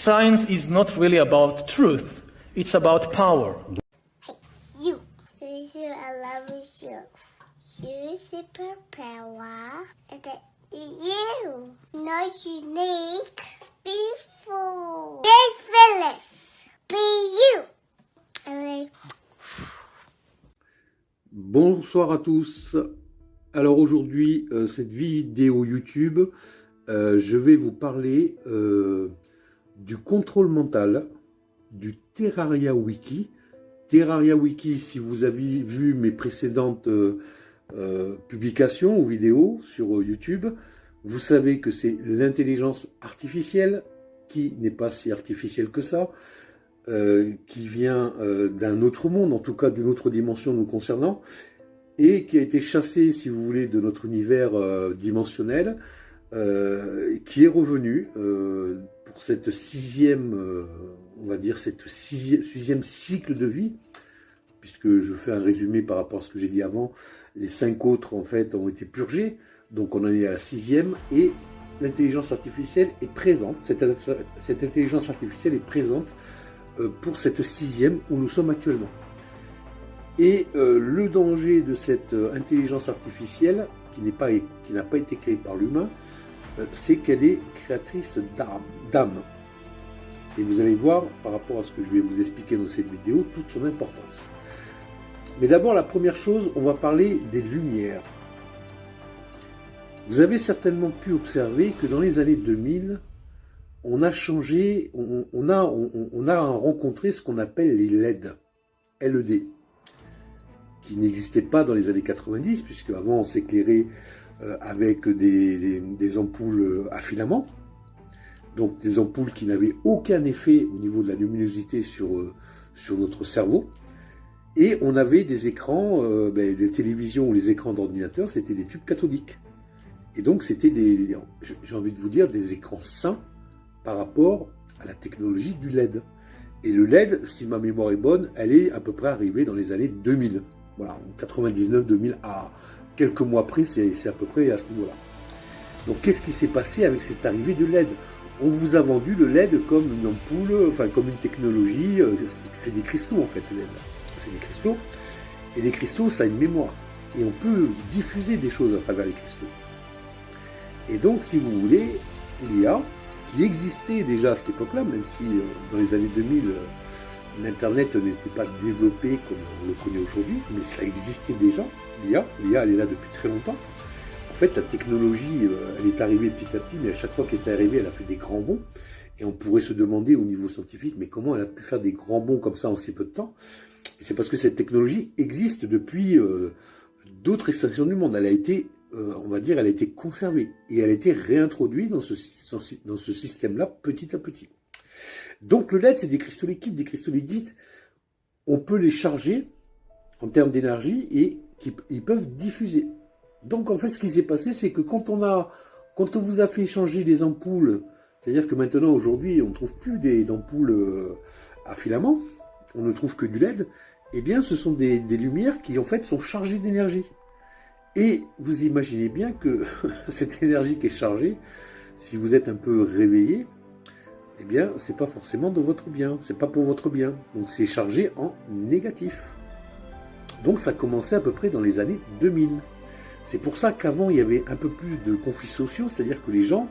Science is not really about truth, it's about power. You. You should love yourself. You superpower. And you. Not unique. Beautiful. Be fearless. Be you. Allez. Bonsoir à tous. Alors aujourd'hui, cette vidéo YouTube, je vais vous parler du contrôle mental, du Terraria Wiki. Terraria Wiki, si vous avez vu mes précédentes publications ou vidéos sur YouTube, vous savez que c'est l'intelligence artificielle, qui n'est pas si artificielle que ça, qui vient d'un autre monde, en tout cas d'une autre dimension nous concernant, et qui a été chassée, si vous voulez, de notre univers dimensionnel, qui est revenu pour cette sixième, on va dire, cette sixième cycle de vie, puisque je fais un résumé par rapport à ce que j'ai dit avant, les 5 autres, en fait, ont été purgés, donc on en est à la sixième, et l'intelligence artificielle est présente, cette intelligence artificielle est présente pour cette sixième où nous sommes actuellement. Et le danger de cette intelligence artificielle, qui n'a pas été créée par l'humain, c'est qu'elle est créatrice d'âme. Et vous allez voir, par rapport à ce que je vais vous expliquer dans cette vidéo, toute son importance. Mais d'abord, la première chose, on va parler des lumières. Vous avez certainement pu observer que dans les années 2000, on a changé, on a rencontré ce qu'on appelle les LED, LED, qui n'existaient pas dans les années 90, puisque avant on s'éclairait avec des ampoules à filaments, donc des ampoules qui n'avaient aucun effet au niveau de la luminosité sur notre cerveau, et on avait des écrans, des télévisions ou les écrans d'ordinateur, c'était des tubes cathodiques, et donc c'était j'ai envie de vous dire, des écrans sains par rapport à la technologie du LED. Et le LED, si ma mémoire est bonne, elle est à peu près arrivée dans les années 2000. Voilà, en 99-2000, à quelques mois près, c'est à peu près à ce niveau-là. Donc qu'est-ce qui s'est passé avec cette arrivée de LED? On vous a vendu le LED comme une ampoule, enfin comme une technologie, c'est des cristaux en fait, le LED. C'est des cristaux, et les cristaux, ça a une mémoire. Et on peut diffuser des choses à travers les cristaux. Et donc, si vous voulez, l'IA, qui existait déjà à cette époque-là, même si dans les années 2000, l'Internet n'était pas développé comme on le connaît aujourd'hui, mais ça existait déjà, l'IA. L'IA, elle est là depuis très longtemps. En fait, la technologie, elle est arrivée petit à petit, mais à chaque fois qu'elle est arrivée, elle a fait des grands bonds. Et on pourrait se demander au niveau scientifique, mais comment elle a pu faire des grands bonds comme ça en si peu de temps? Et c'est parce que cette technologie existe depuis d'autres extractions du monde. Elle a été, on va dire, elle a été conservée. Et elle a été réintroduite dans ce système-là petit à petit. Donc le LED, c'est des cristaux liquides. Des cristaux liquides, on peut les charger en termes d'énergie et ils peuvent diffuser. Donc en fait, ce qui s'est passé, c'est que quand on vous a fait changer des ampoules, c'est-à-dire que maintenant, aujourd'hui, on ne trouve plus d'ampoules à filaments, on ne trouve que du LED, eh bien ce sont des lumières qui en fait sont chargées d'énergie. Et vous imaginez bien que cette énergie qui est chargée, si vous êtes un peu réveillé, eh bien, c'est pas forcément de votre bien, c'est pas pour votre bien. Donc c'est chargé en négatif. Donc ça commençait à peu près dans les années 2000. C'est pour ça qu'avant, il y avait un peu plus de conflits sociaux, c'est-à-dire que les gens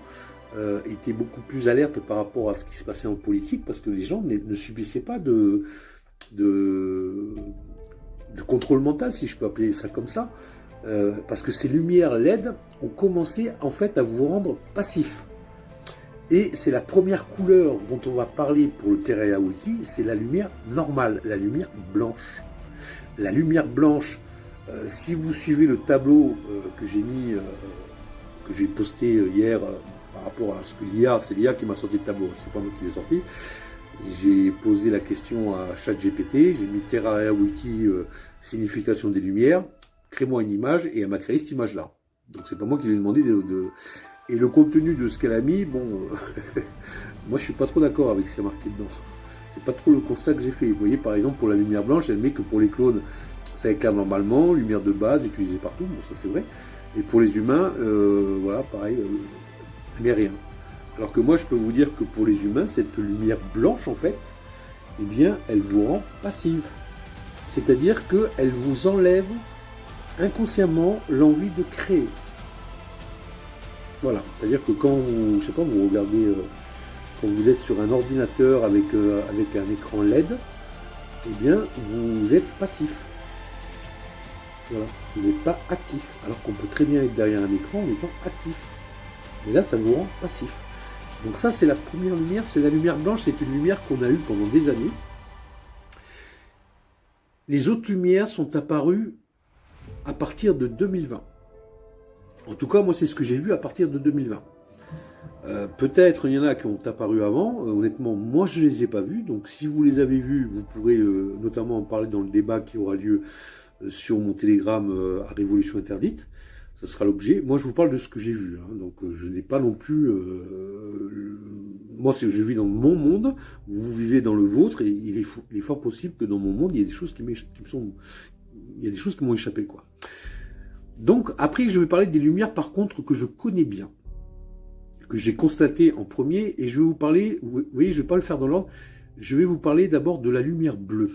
étaient beaucoup plus alertes par rapport à ce qui se passait en politique, parce que les gens ne subissaient pas de contrôle mental, si je peux appeler ça comme ça, parce que ces lumières LED ont commencé en fait à vous rendre passif. Et c'est la première couleur dont on va parler pour le Terraria Wiki, c'est la lumière normale, la lumière blanche. La lumière blanche, si vous suivez le tableau que j'ai mis, que j'ai posté hier par rapport à ce que l'IA, c'est l'IA qui m'a sorti le tableau, c'est pas moi qui l'ai sorti. J'ai posé la question à ChatGPT, j'ai mis Terraria Wiki, signification des lumières, crée-moi une image, et elle m'a créé cette image-là. Donc c'est pas moi qui lui ai demandé Et le contenu de ce qu'elle a mis, bon, moi je suis pas trop d'accord avec ce qui est marqué dedans. C'est pas trop le constat que j'ai fait. Vous voyez, par exemple, pour la lumière blanche, elle met que pour les clones, ça éclaire normalement, lumière de base, utilisée partout, bon ça c'est vrai. Et pour les humains, voilà, pareil, elle met rien. Alors que moi, je peux vous dire que pour les humains, cette lumière blanche, en fait, eh bien, elle vous rend passive. C'est-à-dire qu'elle vous enlève inconsciemment l'envie de créer. Voilà. C'est-à-dire que quand vous, je sais pas, vous regardez, quand vous êtes sur un ordinateur avec un écran LED, eh bien, vous êtes passif. Voilà. Vous n'êtes pas actif. Alors qu'on peut très bien être derrière un écran en étant actif. Et là, ça vous rend passif. Donc ça, c'est la première lumière, c'est la lumière blanche, c'est une lumière qu'on a eue pendant des années. Les autres lumières sont apparues à partir de 2020. En tout cas, moi, c'est ce que j'ai vu à partir de 2020. Peut-être il y en a qui ont apparu avant. Honnêtement, moi, je ne les ai pas vus. Donc, si vous les avez vus, vous pourrez notamment en parler dans le débat qui aura lieu sur mon Telegram à Révolution Interdite. Ça sera l'objet. Moi, je vous parle de ce que j'ai vu. Hein. Donc, je n'ai pas non plus... moi, je vis dans mon monde. Vous vivez dans le vôtre. Et il est fort possible que dans mon monde, il y ait des choses qui me sont... Il y a des choses qui m'ont échappé, quoi. Donc, après, je vais parler des lumières, par contre, que je connais bien. Que j'ai constaté en premier. Et je vais vous parler... Vous voyez, je ne vais pas le faire dans l'ordre. Je vais vous parler d'abord de la lumière bleue.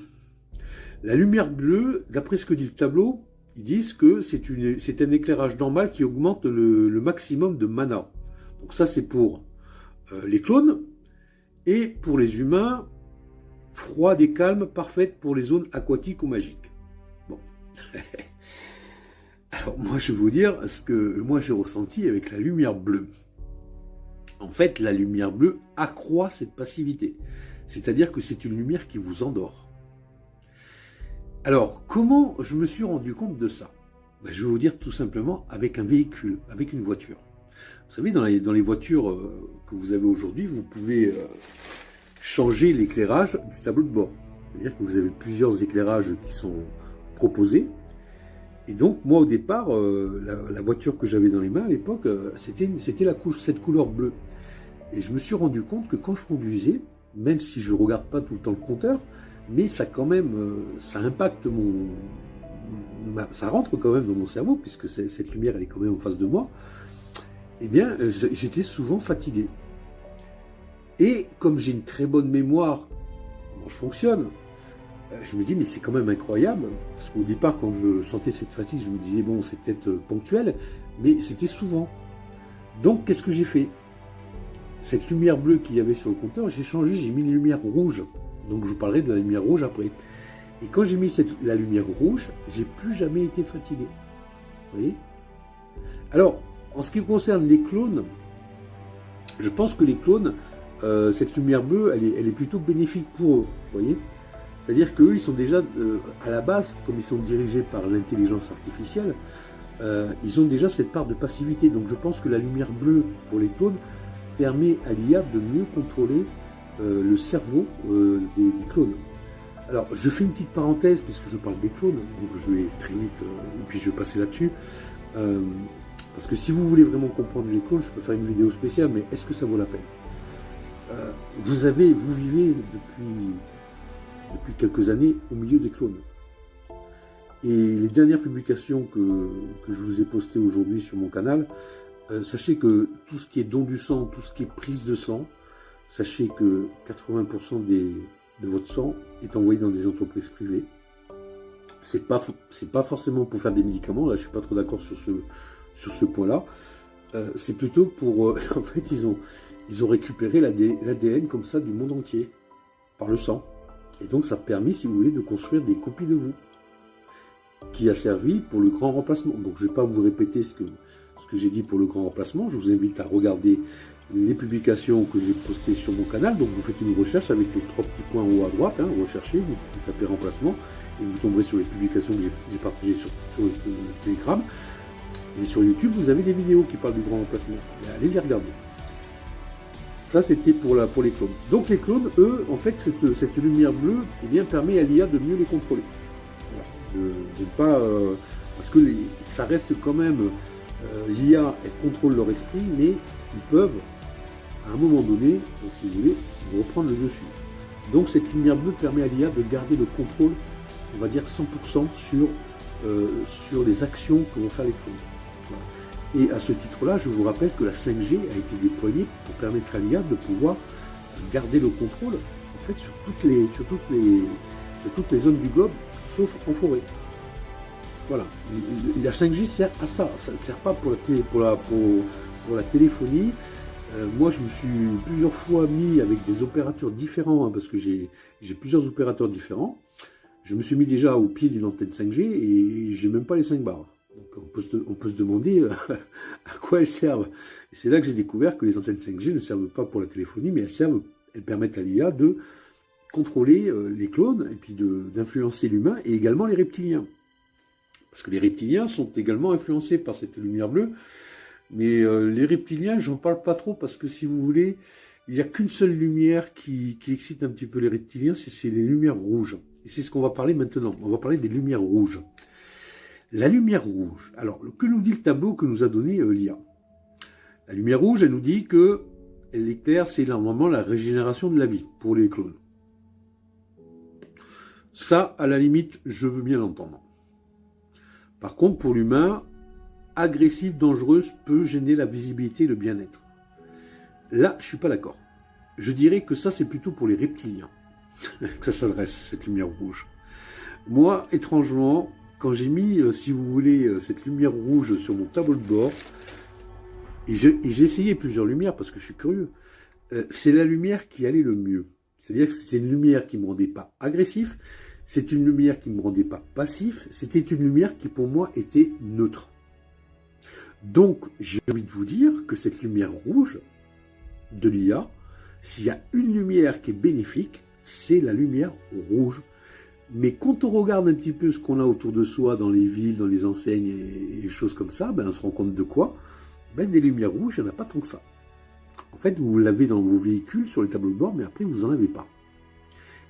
La lumière bleue, d'après ce que dit le tableau... Ils disent que c'est un éclairage normal qui augmente le maximum de mana. Donc ça, c'est pour les clones. Et pour les humains, froide et calme, parfaite pour les zones aquatiques ou magiques. Bon. Alors moi, je vais vous dire ce que moi j'ai ressenti avec la lumière bleue. En fait, la lumière bleue accroît cette passivité. C'est-à-dire que c'est une lumière qui vous endort. Alors, comment je me suis rendu compte de ça? Ben, je vais vous dire tout simplement avec un véhicule, avec une voiture. Vous savez, dans les voitures que vous avez aujourd'hui, vous pouvez changer l'éclairage du tableau de bord. C'est-à-dire que vous avez plusieurs éclairages qui sont proposés. Et donc, moi, au départ, la voiture que j'avais dans les mains à l'époque, c'était cette couleur bleue. Et je me suis rendu compte que quand je conduisais, même si je ne regarde pas tout le temps le compteur, mais ça quand même, ça impacte ça rentre quand même dans mon cerveau, puisque cette lumière, elle est quand même en face de moi, eh bien, j'étais souvent fatigué. Et comme j'ai une très bonne mémoire, comment je fonctionne, je me dis, mais c'est quand même incroyable, parce qu'au départ, quand je sentais cette fatigue, je me disais, bon, c'est peut-être ponctuel, mais c'était souvent. Donc, qu'est-ce que j'ai fait? Cette lumière bleue qu'il y avait sur le compteur, j'ai changé, j'ai mis une lumière rouge. Donc je vous parlerai de la lumière rouge après. Et quand j'ai mis la lumière rouge, j'ai plus jamais été fatigué. Vous voyez? Alors, en ce qui concerne les clones, je pense que les clones, cette lumière bleue, elle est plutôt bénéfique pour eux. Vous voyez? C'est-à-dire qu'eux, ils sont déjà, à la base, comme ils sont dirigés par l'intelligence artificielle, ils ont déjà cette part de passivité. Donc je pense que la lumière bleue pour les clones permet à l'IA de mieux contrôler le cerveau des clones. Alors, je fais une petite parenthèse puisque je parle des clones, donc je vais très vite, et puis je vais passer là-dessus. Parce que si vous voulez vraiment comprendre les clones, je peux faire une vidéo spéciale, mais est-ce que ça vaut la peine? Vous vivez depuis quelques années au milieu des clones. Et les dernières publications que je vous ai postées aujourd'hui sur mon canal, sachez que tout ce qui est don du sang, tout ce qui est prise de sang, sachez que 80% de votre sang est envoyé dans des entreprises privées. C'est pas forcément pour faire des médicaments, là je suis pas trop d'accord sur ce point-là. C'est plutôt pour... en fait, ils ont récupéré l'ADN comme ça du monde entier, par le sang. Et donc ça a permis, si vous voulez, de construire des copies de vous, qui a servi pour le grand remplacement. Donc je ne vais pas vous répéter ce que j'ai dit pour le grand remplacement, je vous invite à regarder les publications que j'ai postées sur mon canal. Donc vous faites une recherche avec les 3 petits points en haut à droite, hein, recherchez, vous tapez remplacement et vous tomberez sur les publications que j'ai partagées sur Telegram. Et sur YouTube, vous avez des vidéos qui parlent du grand remplacement. Allez les regarder. Ça, c'était pour les clones. Donc les clones, eux, en fait, cette lumière bleue, eh bien, permet à l'IA de mieux les contrôler. Voilà. De pas, parce que ça reste quand même, l'IA, elle contrôle leur esprit, mais ils peuvent, à un moment donné, si vous voulez, reprendre le dessus. Donc cette lumière bleue permet à l'IA de garder le contrôle, on va dire 100% sur les actions que vont faire les clones. Voilà. Et à ce titre-là, je vous rappelle que la 5G a été déployée pour permettre à l'IA de pouvoir garder le contrôle en fait, sur toutes les zones du globe, sauf en forêt. Voilà. La 5G sert à ça. Ça ne sert pas pour la téléphonie. Moi, je me suis plusieurs fois mis avec des opérateurs différents, hein, parce que j'ai plusieurs opérateurs différents. Je me suis mis déjà au pied d'une antenne 5G et j'ai même pas les 5 bars. Donc on peut se demander à quoi elles servent. Et c'est là que j'ai découvert que les antennes 5G ne servent pas pour la téléphonie, mais elles permettent à l'IA de contrôler les clones et puis d'influencer l'humain et également les reptiliens. Parce que les reptiliens sont également influencés par cette lumière bleue. Mais les reptiliens, j'en parle pas trop parce que si vous voulez, il n'y a qu'une seule lumière qui excite un petit peu les reptiliens, c'est les lumières rouges. Et c'est ce qu'on va parler maintenant. On va parler des lumières rouges. La lumière rouge. Alors, que nous dit le tableau que nous a donné l'IA? La lumière rouge, elle nous dit que elle éclaire, c'est normalement la régénération de la vie pour les clones. Ça, à la limite, je veux bien l'entendre. Par contre, pour l'humain, agressive, dangereuse, peut gêner la visibilité et le bien-être. Là, je suis pas d'accord. Je dirais que ça, c'est plutôt pour les reptiliens que ça s'adresse, cette lumière rouge. Moi, étrangement, quand j'ai mis, si vous voulez, cette lumière rouge sur mon tableau de bord, et j'ai essayé plusieurs lumières parce que je suis curieux, c'est la lumière qui allait le mieux. C'est-à-dire que c'est une lumière qui ne me rendait pas agressif, c'est une lumière qui ne me rendait pas passif, c'était une lumière qui pour moi était neutre. Donc, j'ai envie de vous dire que cette lumière rouge de l'IA, s'il y a une lumière qui est bénéfique, c'est la lumière rouge. Mais quand on regarde un petit peu ce qu'on a autour de soi, dans les villes, dans les enseignes et choses comme ça, ben on se rend compte de quoi? Ben, des lumières rouges, il n'y en a pas tant que ça. En fait, vous l'avez dans vos véhicules, sur les tableaux de bord, mais après, vous n'en avez pas.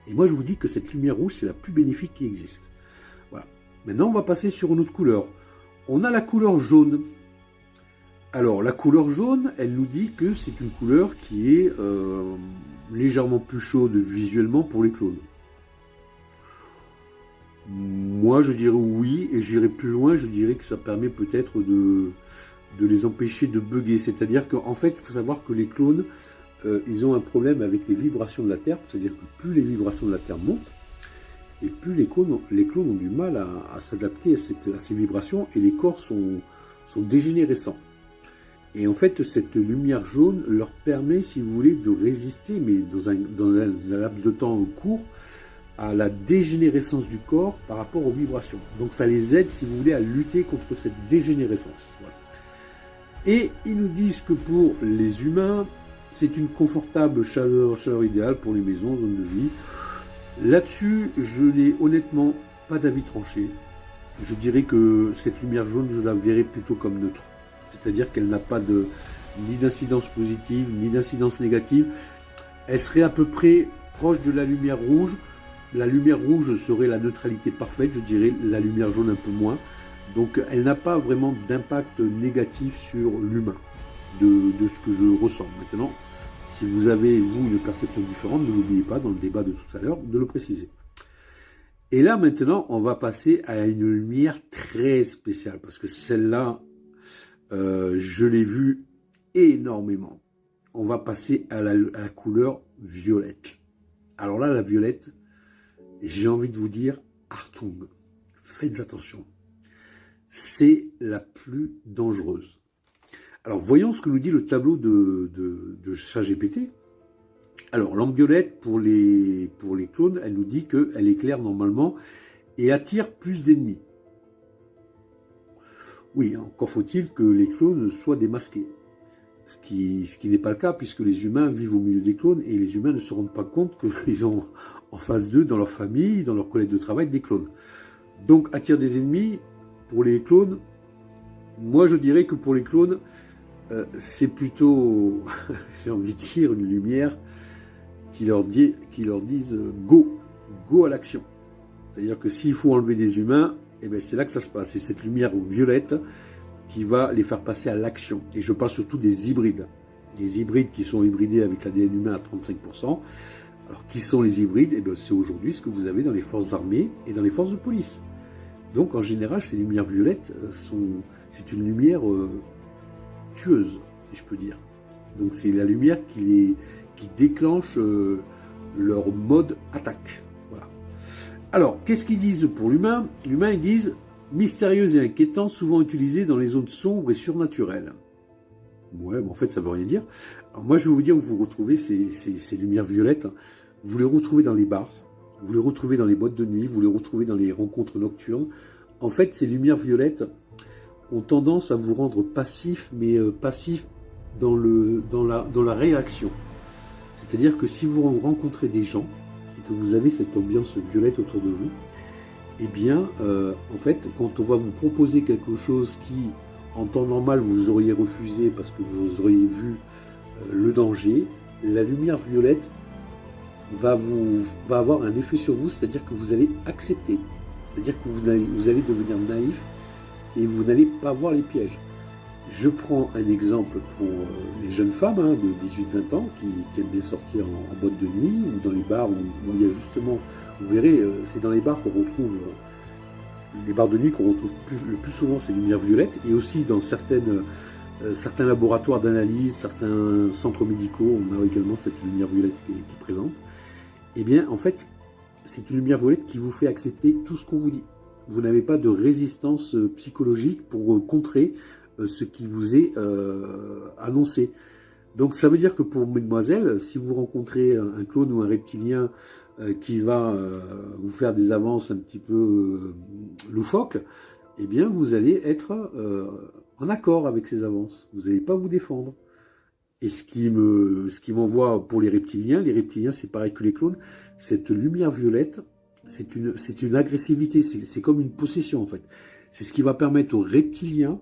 Et moi, je vous dis que cette lumière rouge, c'est la plus bénéfique qui existe. Voilà. Maintenant, on va passer sur une autre couleur. On a la couleur jaune. Alors, la couleur jaune, elle nous dit que c'est une couleur qui est légèrement plus chaude visuellement pour les clones. Moi, je dirais oui, et j'irai plus loin, je dirais que ça permet peut-être de les empêcher de bugger. C'est-à-dire qu'en fait, il faut savoir que les clones, ils ont un problème avec les vibrations de la Terre, c'est-à-dire que plus les vibrations de la Terre montent, et plus les clones ont du mal à s'adapter à ces vibrations, et les corps sont dégénérescents. Et en fait, cette lumière jaune leur permet, si vous voulez, de résister, mais dans un laps de temps court, à la dégénérescence du corps par rapport aux vibrations. Donc ça les aide, si vous voulez, à lutter contre cette dégénérescence. Voilà. Et ils nous disent que pour les humains, c'est une confortable chaleur idéale pour les maisons, zones de vie. Là-dessus, je n'ai honnêtement pas d'avis tranché. Je dirais que cette lumière jaune, je la verrais plutôt comme neutre. C'est-à-dire qu'elle n'a pas ni d'incidence positive, ni d'incidence négative. Elle serait à peu près proche de la lumière rouge. La lumière rouge serait la neutralité parfaite, je dirais la lumière jaune un peu moins. Donc elle n'a pas vraiment d'impact négatif sur l'humain, de ce que je ressens. Maintenant, si vous avez, vous, une perception différente, ne l'oubliez pas dans le débat de tout à l'heure de le préciser. Et là, maintenant, on va passer à une lumière très spéciale, parce que celle-là, je l'ai vue énormément. On va passer à la couleur violette. Alors là, la violette, j'ai envie de vous dire, Achtung, faites attention. C'est la plus dangereuse. Alors, voyons ce que nous dit le tableau de ChatGPT. Alors, lampe violette, pour les clones, elle nous dit qu'elle éclaire normalement et attire plus d'ennemis. Oui, encore faut-il que les clones soient démasqués. Ce qui n'est pas le cas, puisque les humains vivent au milieu des clones, et les humains ne se rendent pas compte qu'ils ont en face d'eux, dans leur famille, dans leurs collègues de travail, des clones. Donc, attire des ennemis, pour les clones, moi je dirais que pour les clones, c'est plutôt, j'ai envie de dire, une lumière qui leur dise go à l'action. C'est-à-dire que s'il faut enlever des humains, eh ben c'est là que ça se passe. C'est cette lumière violette qui va les faire passer à l'action. Et je parle surtout des hybrides. Les hybrides qui sont hybridés avec l'ADN humain à 35%. Alors, qui sont les hybrides? Eh ben, c'est aujourd'hui ce que vous avez dans les forces armées et dans les forces de police. Donc, en général, ces lumières violettes, c'est une lumière tueuse, si je peux dire. Donc, c'est la lumière qui déclenche leur mode attaque. Voilà. Alors, qu'est-ce qu'ils disent pour l'humain? L'humain, ils disent mystérieuse et inquiétante, souvent utilisée dans les zones sombres et surnaturelles. Ouais, mais en fait, ça veut rien dire. Alors moi, je vais vous dire où vous retrouvez ces lumières violettes. Vous les retrouvez dans les bars, vous les retrouvez dans les boîtes de nuit, vous les retrouvez dans les rencontres nocturnes. En fait, ces lumières violettes ont tendance à vous rendre passif, mais passif dans la réaction. C'est-à-dire que si vous rencontrez des gens et que vous avez cette ambiance violette autour de vous, eh bien, en fait, quand on va vous proposer quelque chose qui, en temps normal, vous auriez refusé parce que vous auriez vu le danger, la lumière violette va avoir un effet sur vous, c'est-à-dire que vous allez accepter. C'est-à-dire que vous allez devenir naïf et vous n'allez pas voir les pièges. Je prends un exemple pour les jeunes femmes de 18-20 ans qui aiment bien sortir en boîte de nuit ou dans les bars où il y a justement, vous verrez, c'est dans les bars qu'on retrouve, les bars de nuit qu'on retrouve le plus souvent ces lumières violettes, et aussi dans certains laboratoires d'analyse, certains centres médicaux, on a également cette lumière violette qui est présente. Eh bien, en fait, c'est une lumière violette qui vous fait accepter tout ce qu'on vous dit. Vous n'avez pas de résistance psychologique pour contrer ce qui vous est annoncé. Donc ça veut dire que pour mesdemoiselles, si vous rencontrez un clone ou un reptilien qui va vous faire des avances un petit peu loufoques, eh bien vous allez être en accord avec ces avances. Vous n'allez pas vous défendre. Et ce qui m'envoie pour les reptiliens c'est pareil que les clones, cette lumière violette, c'est une agressivité, c'est comme une possession en fait. C'est ce qui va permettre aux reptiliens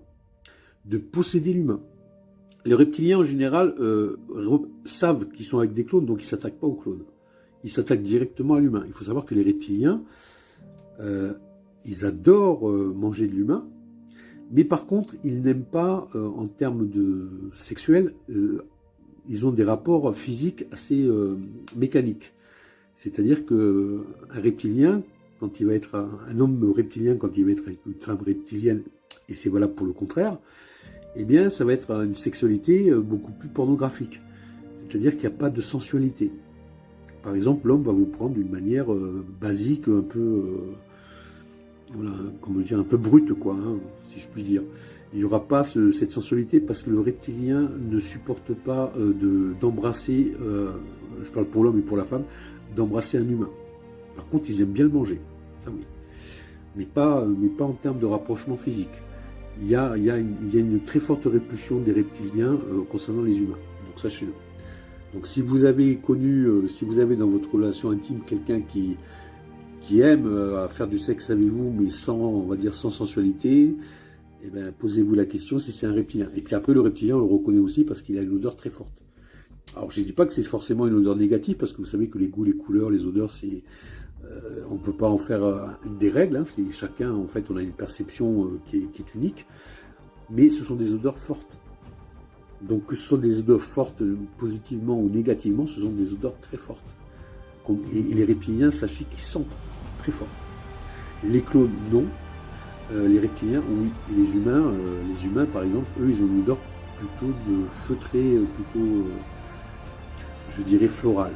de posséder l'humain. Les reptiliens en général savent qu'ils sont avec des clones, donc ils ne s'attaquent pas aux clones. Ils s'attaquent directement à l'humain. Il faut savoir que les reptiliens, ils adorent manger de l'humain, mais par contre, ils n'aiment pas, en termes sexuels, ils ont des rapports physiques assez mécaniques. C'est-à-dire qu'un reptilien, quand il va être un homme reptilien, quand il va être avec une femme reptilienne, et c'est valable pour le contraire, eh bien, ça va être une sexualité beaucoup plus pornographique. C'est-à-dire qu'il n'y a pas de sensualité. Par exemple, l'homme va vous prendre d'une manière basique, un peu, voilà, comment dire, un peu brute, quoi, si je puis dire. Il n'y aura pas cette sensualité parce que le reptilien ne supporte pas d'embrasser, je parle pour l'homme et pour la femme, d'embrasser un humain. Par contre, ils aiment bien le manger, ça oui. Mais pas en termes de rapprochement physique. Il y a une très forte répulsion des reptiliens concernant les humains. Donc sachez-le. Donc si vous avez dans votre relation intime quelqu'un qui aime faire du sexe avec vous, mais sans sensualité, eh ben, posez-vous la question si c'est un reptilien. Et puis après, le reptilien, on le reconnaît aussi parce qu'il a une odeur très forte. Alors je ne dis pas que c'est forcément une odeur négative, parce que vous savez que les goûts, les couleurs, les odeurs, on ne peut pas en faire des règles, c'est chacun, en fait, on a une perception qui est unique, mais ce sont des odeurs fortes. Donc que ce sont des odeurs fortes positivement ou négativement, ce sont des odeurs très fortes. Et les reptiliens, sachez qu'ils sentent très fort. Les clones, non. Les reptiliens, oui. Et les humains, par exemple, eux, ils ont une odeur plutôt feutrée, plutôt, je dirais, florale,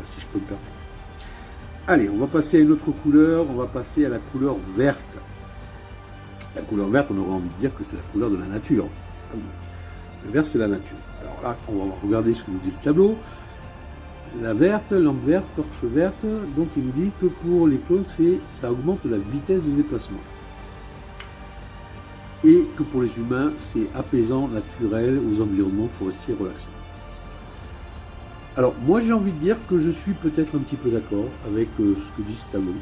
si je peux me permettre. Allez, on va passer à une autre couleur, on va passer à la couleur verte. La couleur verte, on aurait envie de dire que c'est la couleur de la nature. Le vert, c'est la nature. Alors là, on va regarder ce que nous dit le tableau. La verte, lampe verte, torche verte, donc il nous dit que pour les clones, ça augmente la vitesse de déplacement. Et que pour les humains, c'est apaisant, naturel, aux environnements forestiers relaxants. Alors, moi, j'ai envie de dire que je suis peut-être un petit peu d'accord avec ce que dit ce tableau.